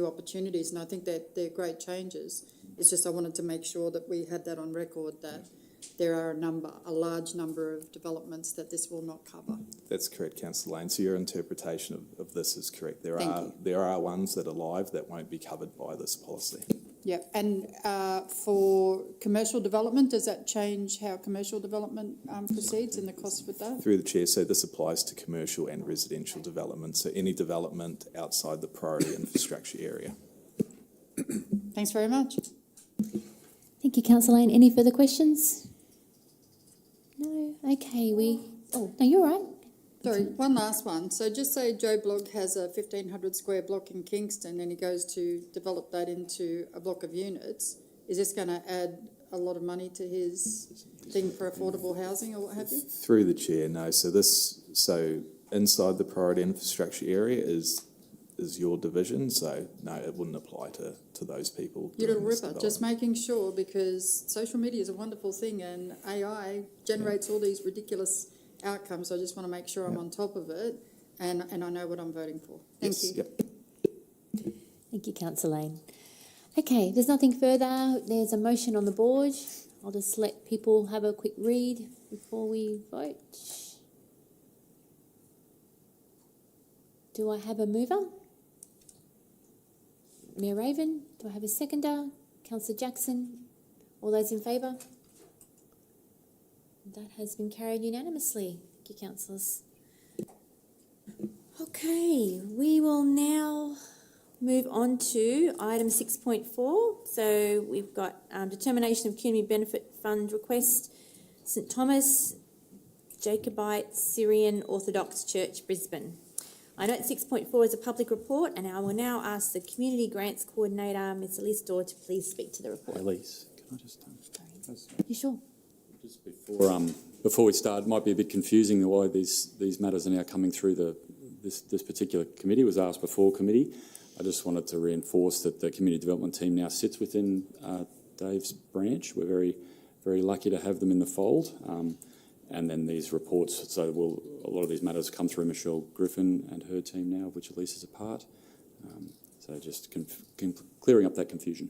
opportunities. And I think that they're great changes. It's just I wanted to make sure that we had that on record, that there are a large number of developments that this will not cover. That's correct, Councillor Lane. So your interpretation of this is correct. There Thank are ones that are live that won't be covered by this policy. Yeah, and for commercial development, does that change how commercial development proceeds and the costs with that? Through the Chair, so this applies to commercial and residential development, so any development outside the priority infrastructure area. Thanks very much. Thank you, Councillor Lane. Any further questions? No? Okay, no, you're all right. Sorry, one last one. So just say Joe Blogg has a 1,500 square block in Kingston and he goes to develop that into a block of units. Is this going to add a lot of money to his thing for affordable housing or what have you? Through the Chair, no. So inside the priority infrastructure area is your division, so no, it wouldn't apply to those people. You little ripper, just making sure, because social media is a wonderful thing and AI generates all these ridiculous outcomes. So I just want to make sure I'm on top of it and I know what I'm voting for. Thank you. Yep. Thank you, Councillor Lane. Okay, there's nothing further. There's a motion on the board. I'll just let people have a quick read before we vote. Do I have a mover? Mayor Raven, do I have a seconder? Councillor Jackson, all those in favour? That has been carried unanimously. Thank you, councillors. Okay, we will now move on to item 6.4. So we've got determination of community benefit fund request, St Thomas Jacobite Syrian Orthodox Church, Brisbane. I note 6.4 is a public report, and I will now ask the Community Grants Coordinator, Ms. Elise Dorr, to please speak to the report. Elise, can I just... You sure? Just before we start, it might be a bit confusing the way these matters are now coming through this particular committee. It was asked before committee. I just wanted to reinforce that the community development team now sits within Dave's branch. We're very, very lucky to have them in the fold. And then these reports, so a lot of these matters come through Michelle Griffin and her team now, of which Elise is a part. So just clearing up that confusion.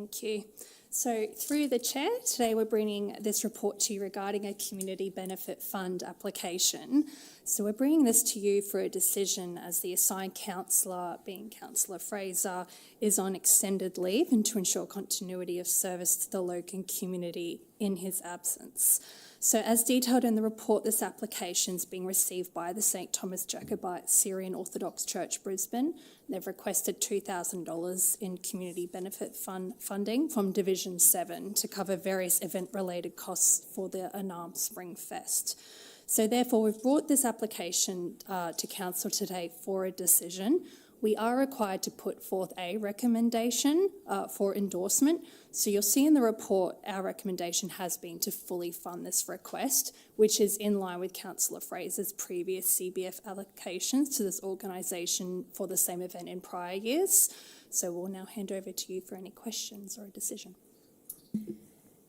Thank you. So through the chair, today we're bringing this report to you regarding a community benefit fund application. So we're bringing this to you for a decision as the assigned councillor, being Councillor Fraser, is on extended leave and to ensure continuity of service to the Logan community in his absence. So as detailed in the report, this application is being received by the St Thomas Jacobite Syrian Orthodox Church Brisbane. They've requested $2,000 in community benefit funding from Division 7 to cover various event-related costs for the Anam Spring Fest. So therefore, we've brought this application to Council today for a decision. We are required to put forth a recommendation for endorsement. So you'll see in the report, our recommendation has been to fully fund this request, which is in line with Councillor Fraser's previous CBF allocations to this organisation for the same event in prior years. So we'll now hand over to you for any questions or a decision.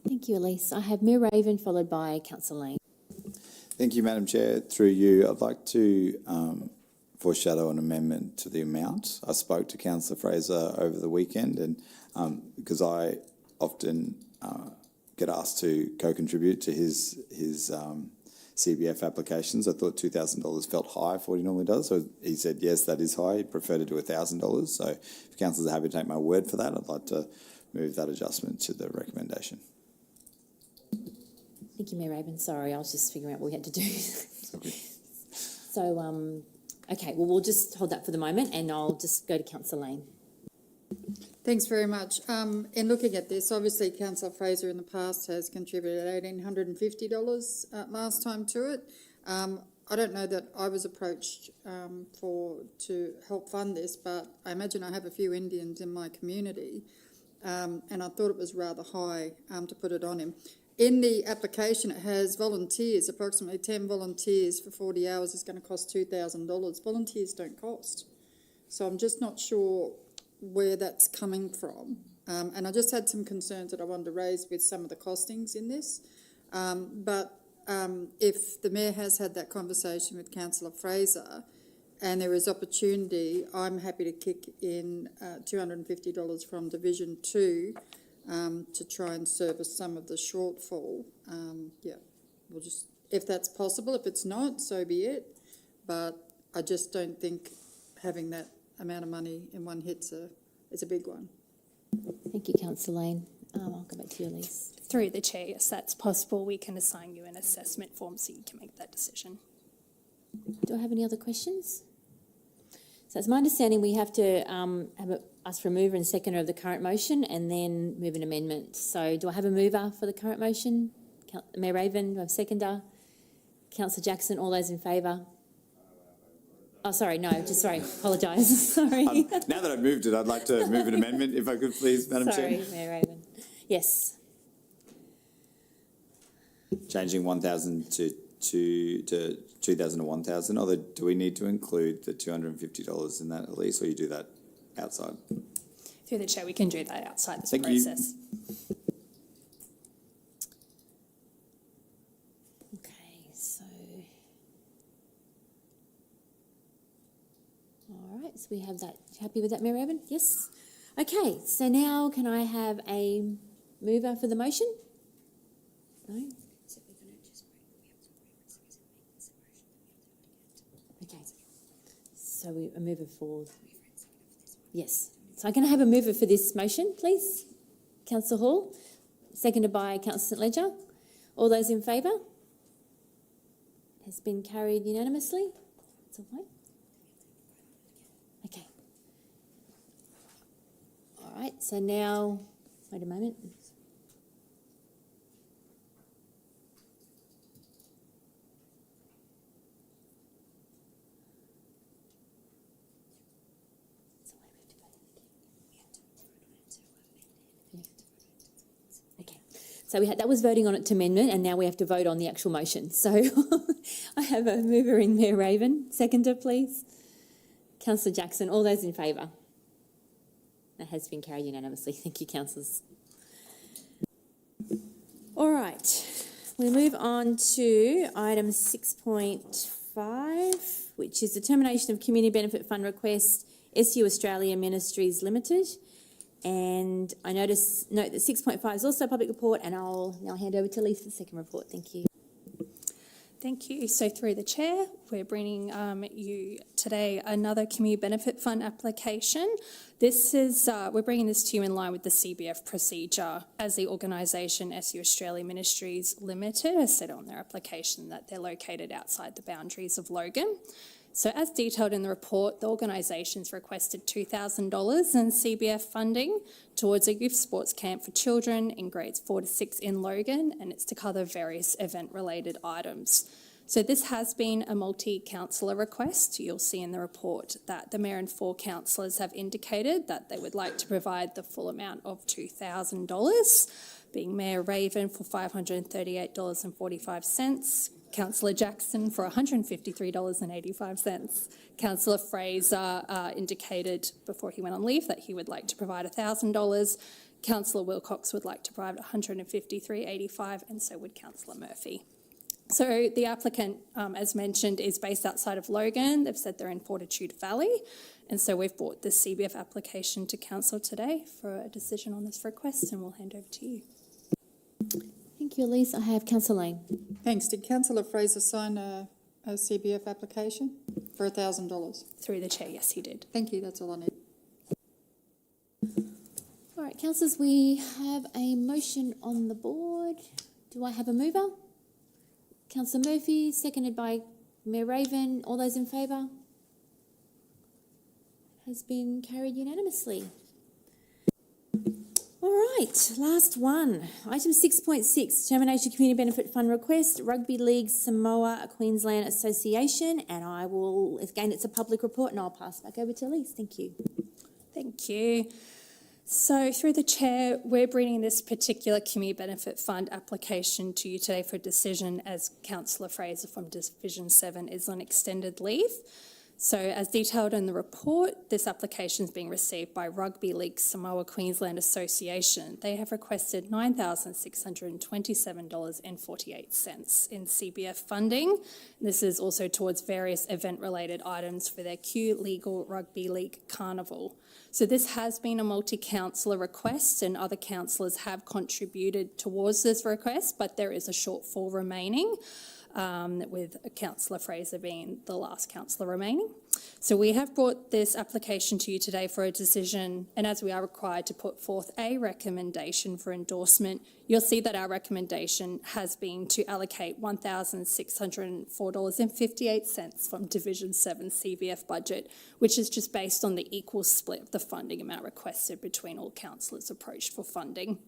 Thank you, Elise. I have Mayor Raven followed by Councillor Lane. Thank you, Madam Chair. Through you, I'd like to foreshadow an amendment to the amount. I spoke to Councillor Fraser over the weekend, and because I often get asked to co-contribute to his CBF applications, I thought $2,000 felt high for what he normally does. So he said, yes, that is high. He'd prefer to do $1,000. So if councillors are happy to take my word for that, I'd like to move that adjustment to the recommendation. Thank you, Mayor Raven. Sorry, I was just figuring out what we had to do. So, okay, well, we'll just hold that for the moment and I'll just go to Councillor Lane. Thanks very much. In looking at this, obviously Councillor Fraser in the past has contributed $1,850 last time to it. I don't know that I was approached to help fund this, but I imagine I have a few Indians in my community, and I thought it was rather high to put it on him. In the application, it has volunteers, approximately 10 volunteers for 40 hours is going to cost $2,000. Volunteers don't cost. So I'm just not sure where that's coming from. And I just had some concerns that I wanted to raise with some of the costings in this. But if the Mayor has had that conversation with Councillor Fraser and there is opportunity, I'm happy to kick in $250 from Division 2 to try and service some of the shortfall. Yeah, we'll just, if that's possible. If it's not, so be it. But I just don't think having that amount of money in one hit's is a big one. Thank you, Councillor Lane. I'll go back to you, Elise. Through the chair, yes, that's possible. We can assign you an assessment form so you can make that decision. Do I have any other questions? So it's my understanding we have to ask for a mover and seconder of the current motion and then move an amendment. So do I have a mover for the current motion? Mayor Raven, do I have a seconder? Councillor Jackson, all those in favour? Oh, sorry, no, just sorry, apologise, sorry. Now that I've moved it, I'd like to move an amendment, if I could please, Madam Chair. Sorry, Mayor Raven. Yes. Changing 1,000 to 2,000 to 1,000, or do we need to include the $250 in that, Elise, or you do that outside? Through the chair, we can do that outside this Thank process. You. Okay, so... All right, so we have that. Happy with that, Mayor Raven? Yes? Okay, so now can I have a mover for the motion? No? Okay, so a mover for... Yes. So I'm going to have a mover for this motion, please. Councillor Hall, seconded by Councillor St Ledger. All those in favour? Has been carried unanimously. That's all fine. Okay. All right, so now, wait a moment. Okay, so that was voting on it to amendment, and now we have to vote on the actual motion. So I have a mover in Mayor Raven. Seconder, please. Councillor Jackson, all those in favour? That has been carried unanimously. Thank you, councillors. All right, we move on to item 6.5, which is the termination of Community Benefit Fund request, SU Australia Ministries Limited. And I note that 6.5 is also a public report, and I'll now hand over to Lisa for the second report. Thank you. Thank you. So through the chair, we're bringing you today another Community Benefit Fund application. This is, we're bringing this to you in line with the CBF procedure, as the organisation SU Australia Ministries Limited has said on their application that they're located outside the boundaries of Logan. So as detailed in the report, the organisation's requested $2,000 in CBF funding towards a youth sports camp for children in grades 4 to 6 in Logan, and it's to cover various event-related items. So this has been a multi-councillor request. You'll see in the report that the Mayor and 4 councillors have indicated that they would like to provide the full amount of $2,000, being Mayor Raven for $538.45, Councillor Jackson for $153.85. Councillor Fraser indicated before he went on leave that he would like to provide $1,000. Councillor Wilcox would like to provide $153.85, and so would Councillor Murphy. So the applicant, as mentioned, is based outside of Logan. They've said they're in Fortitude Valley, and so we've brought this CBF application to Council today for a decision on this request, and we'll hand over to you. Thank you, Elise. I have Councillor Lane. Thanks. Did Councillor Fraser sign a CBF application for $1,000? Through the chair, yes, he did. Thank you. That's all I need. All right, councillors, we have a motion on the board. Do I have a mover? Councillor Murphy, seconded by Mayor Raven. All those in favour? Has been carried unanimously. All right, last one. Item 6.6, Termination Community Benefit Fund Request, Rugby League Samoa Queensland Association. And I will, again, it's a public report, and I'll pass back over to Elise. Thank you. Thank you. So through the chair, we're bringing this particular Community Benefit Fund application to you today for a decision, as Councillor Fraser from Division 7 is on extended leave. So as detailed in the report, this application is being received by Rugby League Samoa Queensland Association. They have requested $9,627.48 in CBF funding. This is also towards various event-related items for their Q Legal Rugby League Carnival. So this has been a multi-councillor request, and other councillors have contributed towards this request, but there is a shortfall remaining, with Councillor Fraser being the last councillor remaining. So we have brought this application to you today for a decision, and as we are required to put forth a recommendation for endorsement, you'll see that our recommendation has been to allocate $1,604.58 from Division 7 CBF budget, which is just based on the equal split of the funding amount requested between all councillors approached for funding.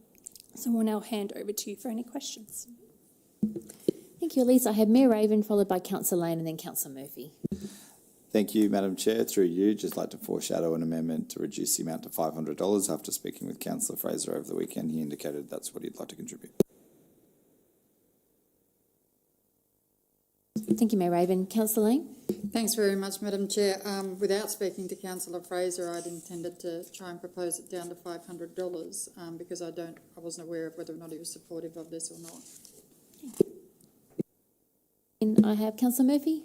So we'll now hand over to you for any questions. Thank you, Elise. I have Mayor Raven, followed by Councillor Lane, and then Councillor Murphy. Thank you, Madam Chair. Through you, just like to foreshadow an amendment to reduce the amount to $500. After speaking with Councillor Fraser over the weekend, he indicated that's what he'd like to contribute. Thank you, Mayor Raven. Councillor Lane. Thanks very much, Madam Chair. Without speaking to Councillor Fraser, I'd intended to try and propose it down to $500 because I wasn't aware of whether or not he was supportive of this or not. And I have Councillor Murphy.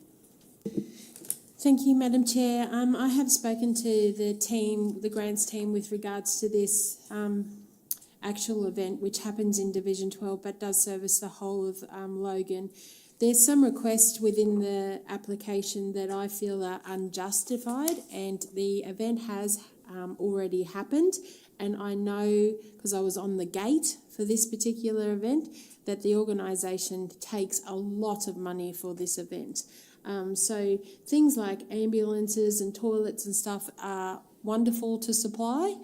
Thank you, Madam Chair. I have spoken to the team, the grants team, with regards to this actual event, which happens in Division 12 but does service the whole of Logan. There's some requests within the application that I feel are unjustified, and the event has already happened. And I know, because I was on the gate for this particular event, that the organisation takes a lot of money for this event. So things like ambulances and toilets and stuff are wonderful to supply,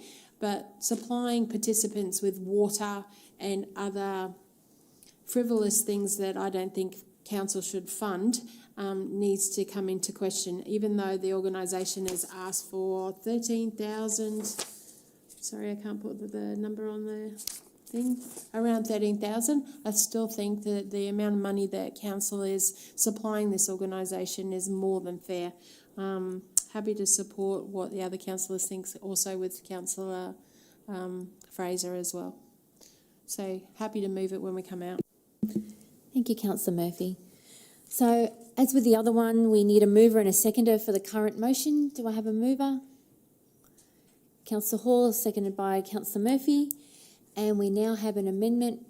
but supplying participants with water and other frivolous things that I don't think council should fund needs to come into question, even though the organisation has asked for 13,000, sorry, I can't put the number on the thing, around 13,000. I still think that the amount of money that council is supplying this organisation is more than fair. Happy to support what the other councillors think, also with Councillor Fraser as well. So happy to move it when we come out. Thank you, Councillor Murphy. So, as with the other one, we need a mover and a seconder for the current motion. Do I have a mover? Councillor Hall, seconded by Councillor Murphy. And we now have an amendment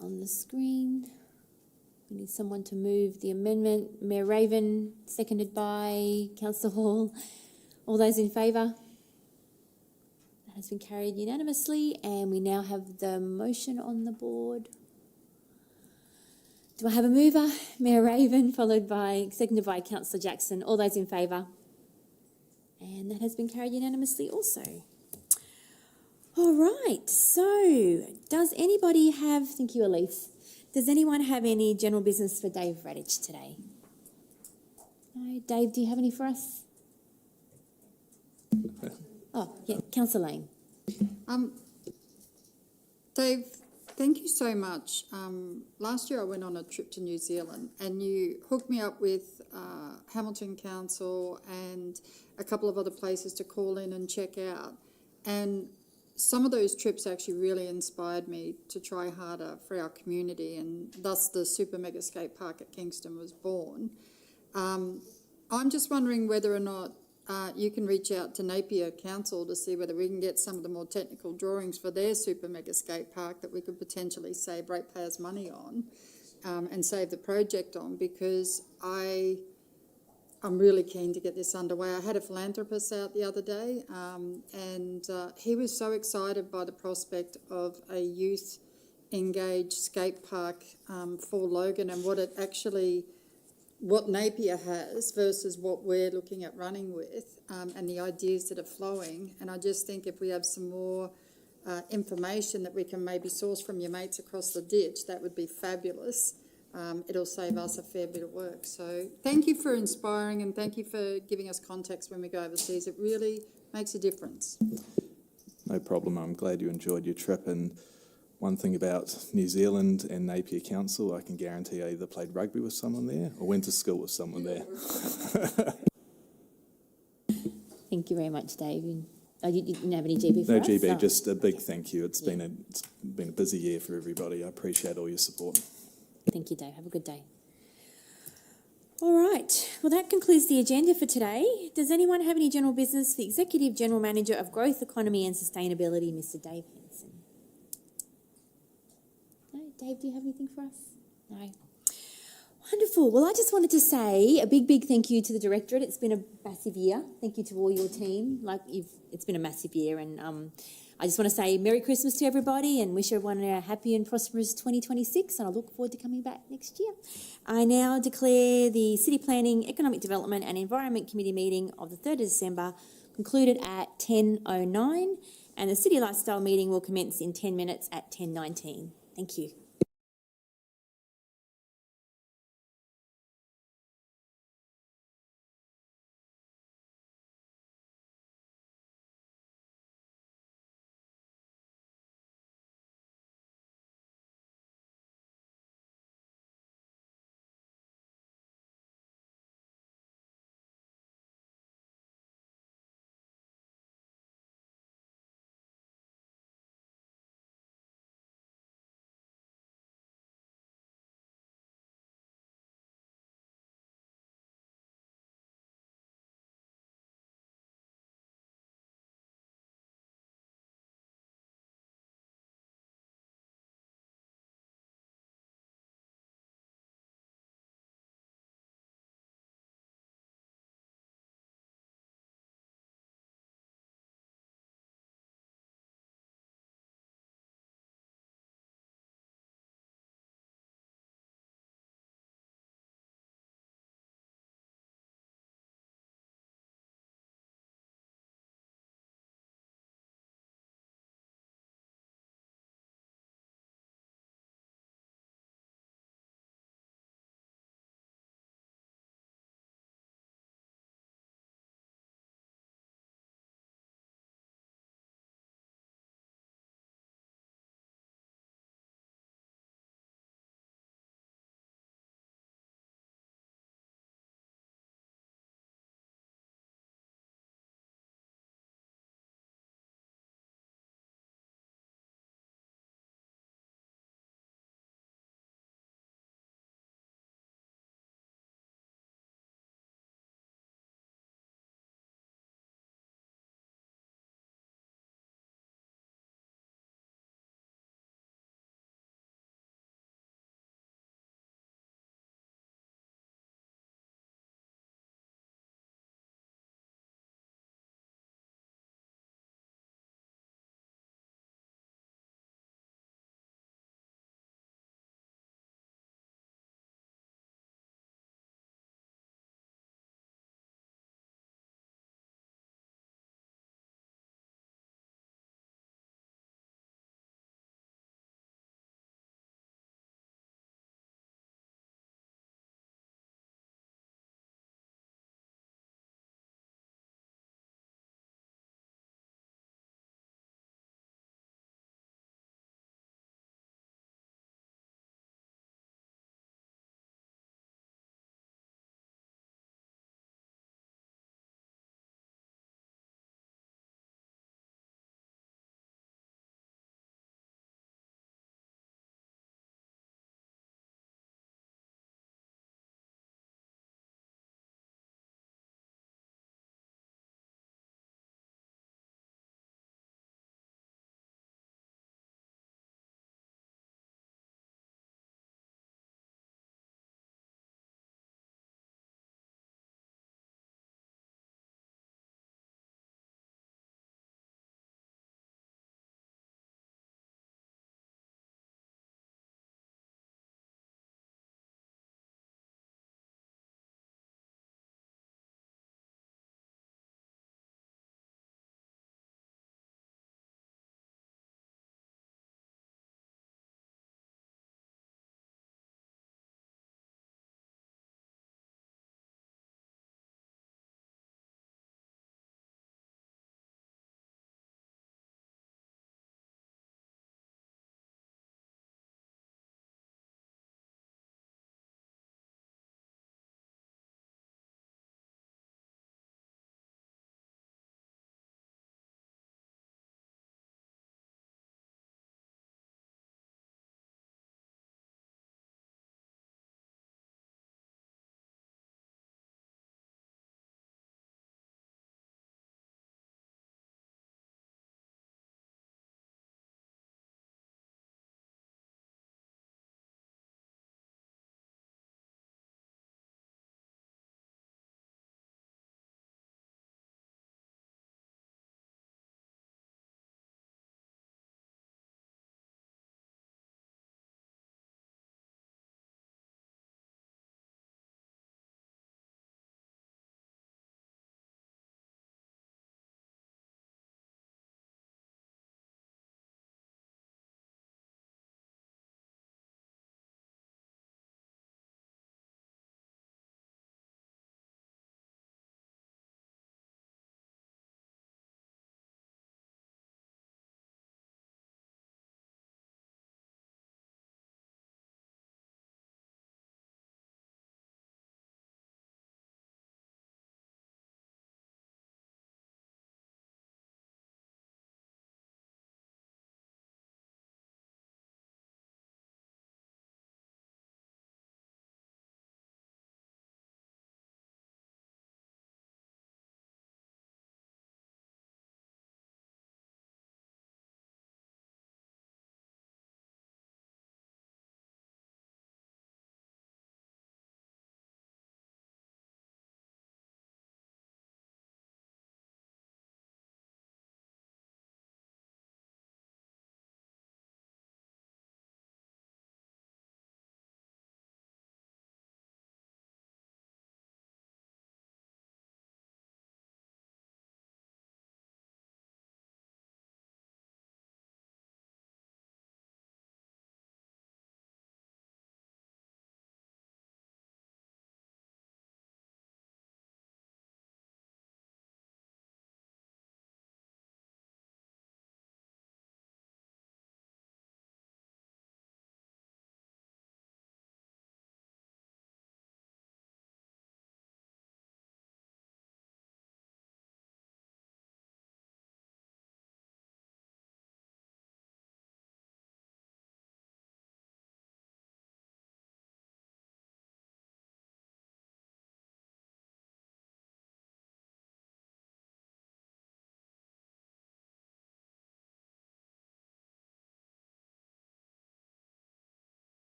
on the screen. We need someone to move the amendment. Mayor Raven, seconded by Councillor Hall. All those in favour? That has been carried unanimously, and we now have the motion on the board. Do I have a mover? Mayor Raven, seconded by Councillor Jackson. All those in favour? And that has been carried unanimously also. All right, so does anybody have, thank you Elise, does anyone have any general business for Dave Radich today? No, Dave, do you have any for us? Oh, yeah, Councillor Lane. Dave, thank you so much. Last year I went on a trip to New Zealand and you hooked me up with Hamilton Council and a couple of other places to call in and check out. And some of those trips actually really inspired me to try harder for our community, and thus the Super Mega Skate Park at Kingston was born. I'm just wondering whether or not you can reach out to Napier Council to see whether we can get some of the more technical drawings for their Super Mega Skate Park that we could potentially save ratepayers money on and save the project on, because I'm really keen to get this underway. I had a philanthropist out the other day and he was so excited by the prospect of a youth engaged skate park for Logan and what Napier has versus what we're looking at running with and the ideas that are flowing. And I just think if we have some more information that we can maybe source from your mates across the ditch, that would be fabulous. It'll save us a fair bit of work. So thank you for inspiring and thank you for giving us context when we go overseas. It really makes a difference. No problem. I'm glad you enjoyed your trip. And one thing about New Zealand and Napier Council, I can guarantee I either played rugby with someone there or went to school with someone there. Thank you very much, Dave. You didn't have any GB for No us? GB, just a big thank you. It's been a busy year for everybody. I appreciate all your support. Thank you, Dave. Have a good day. All right. Well, that concludes the agenda for today. Does anyone have any general business for the Executive General Manager of Growth, Economy and Sustainability, Mr. Dave Henson? No? Dave, do you have anything for us? No? Wonderful. Well, I just wanted to say a big thank you to the Directorate. It's been a massive year. Thank you to all your team. It's been a massive year, and I just want to say Merry Christmas to everybody and wish everyone a happy and prosperous 2026, and I look forward to coming back next year. I now declare the City Planning, Economic Development and Environment Committee meeting of the 3rd of December concluded at 10:09, and the City Lifestyle meeting will commence in 10 minutes at 10:19. Thank you.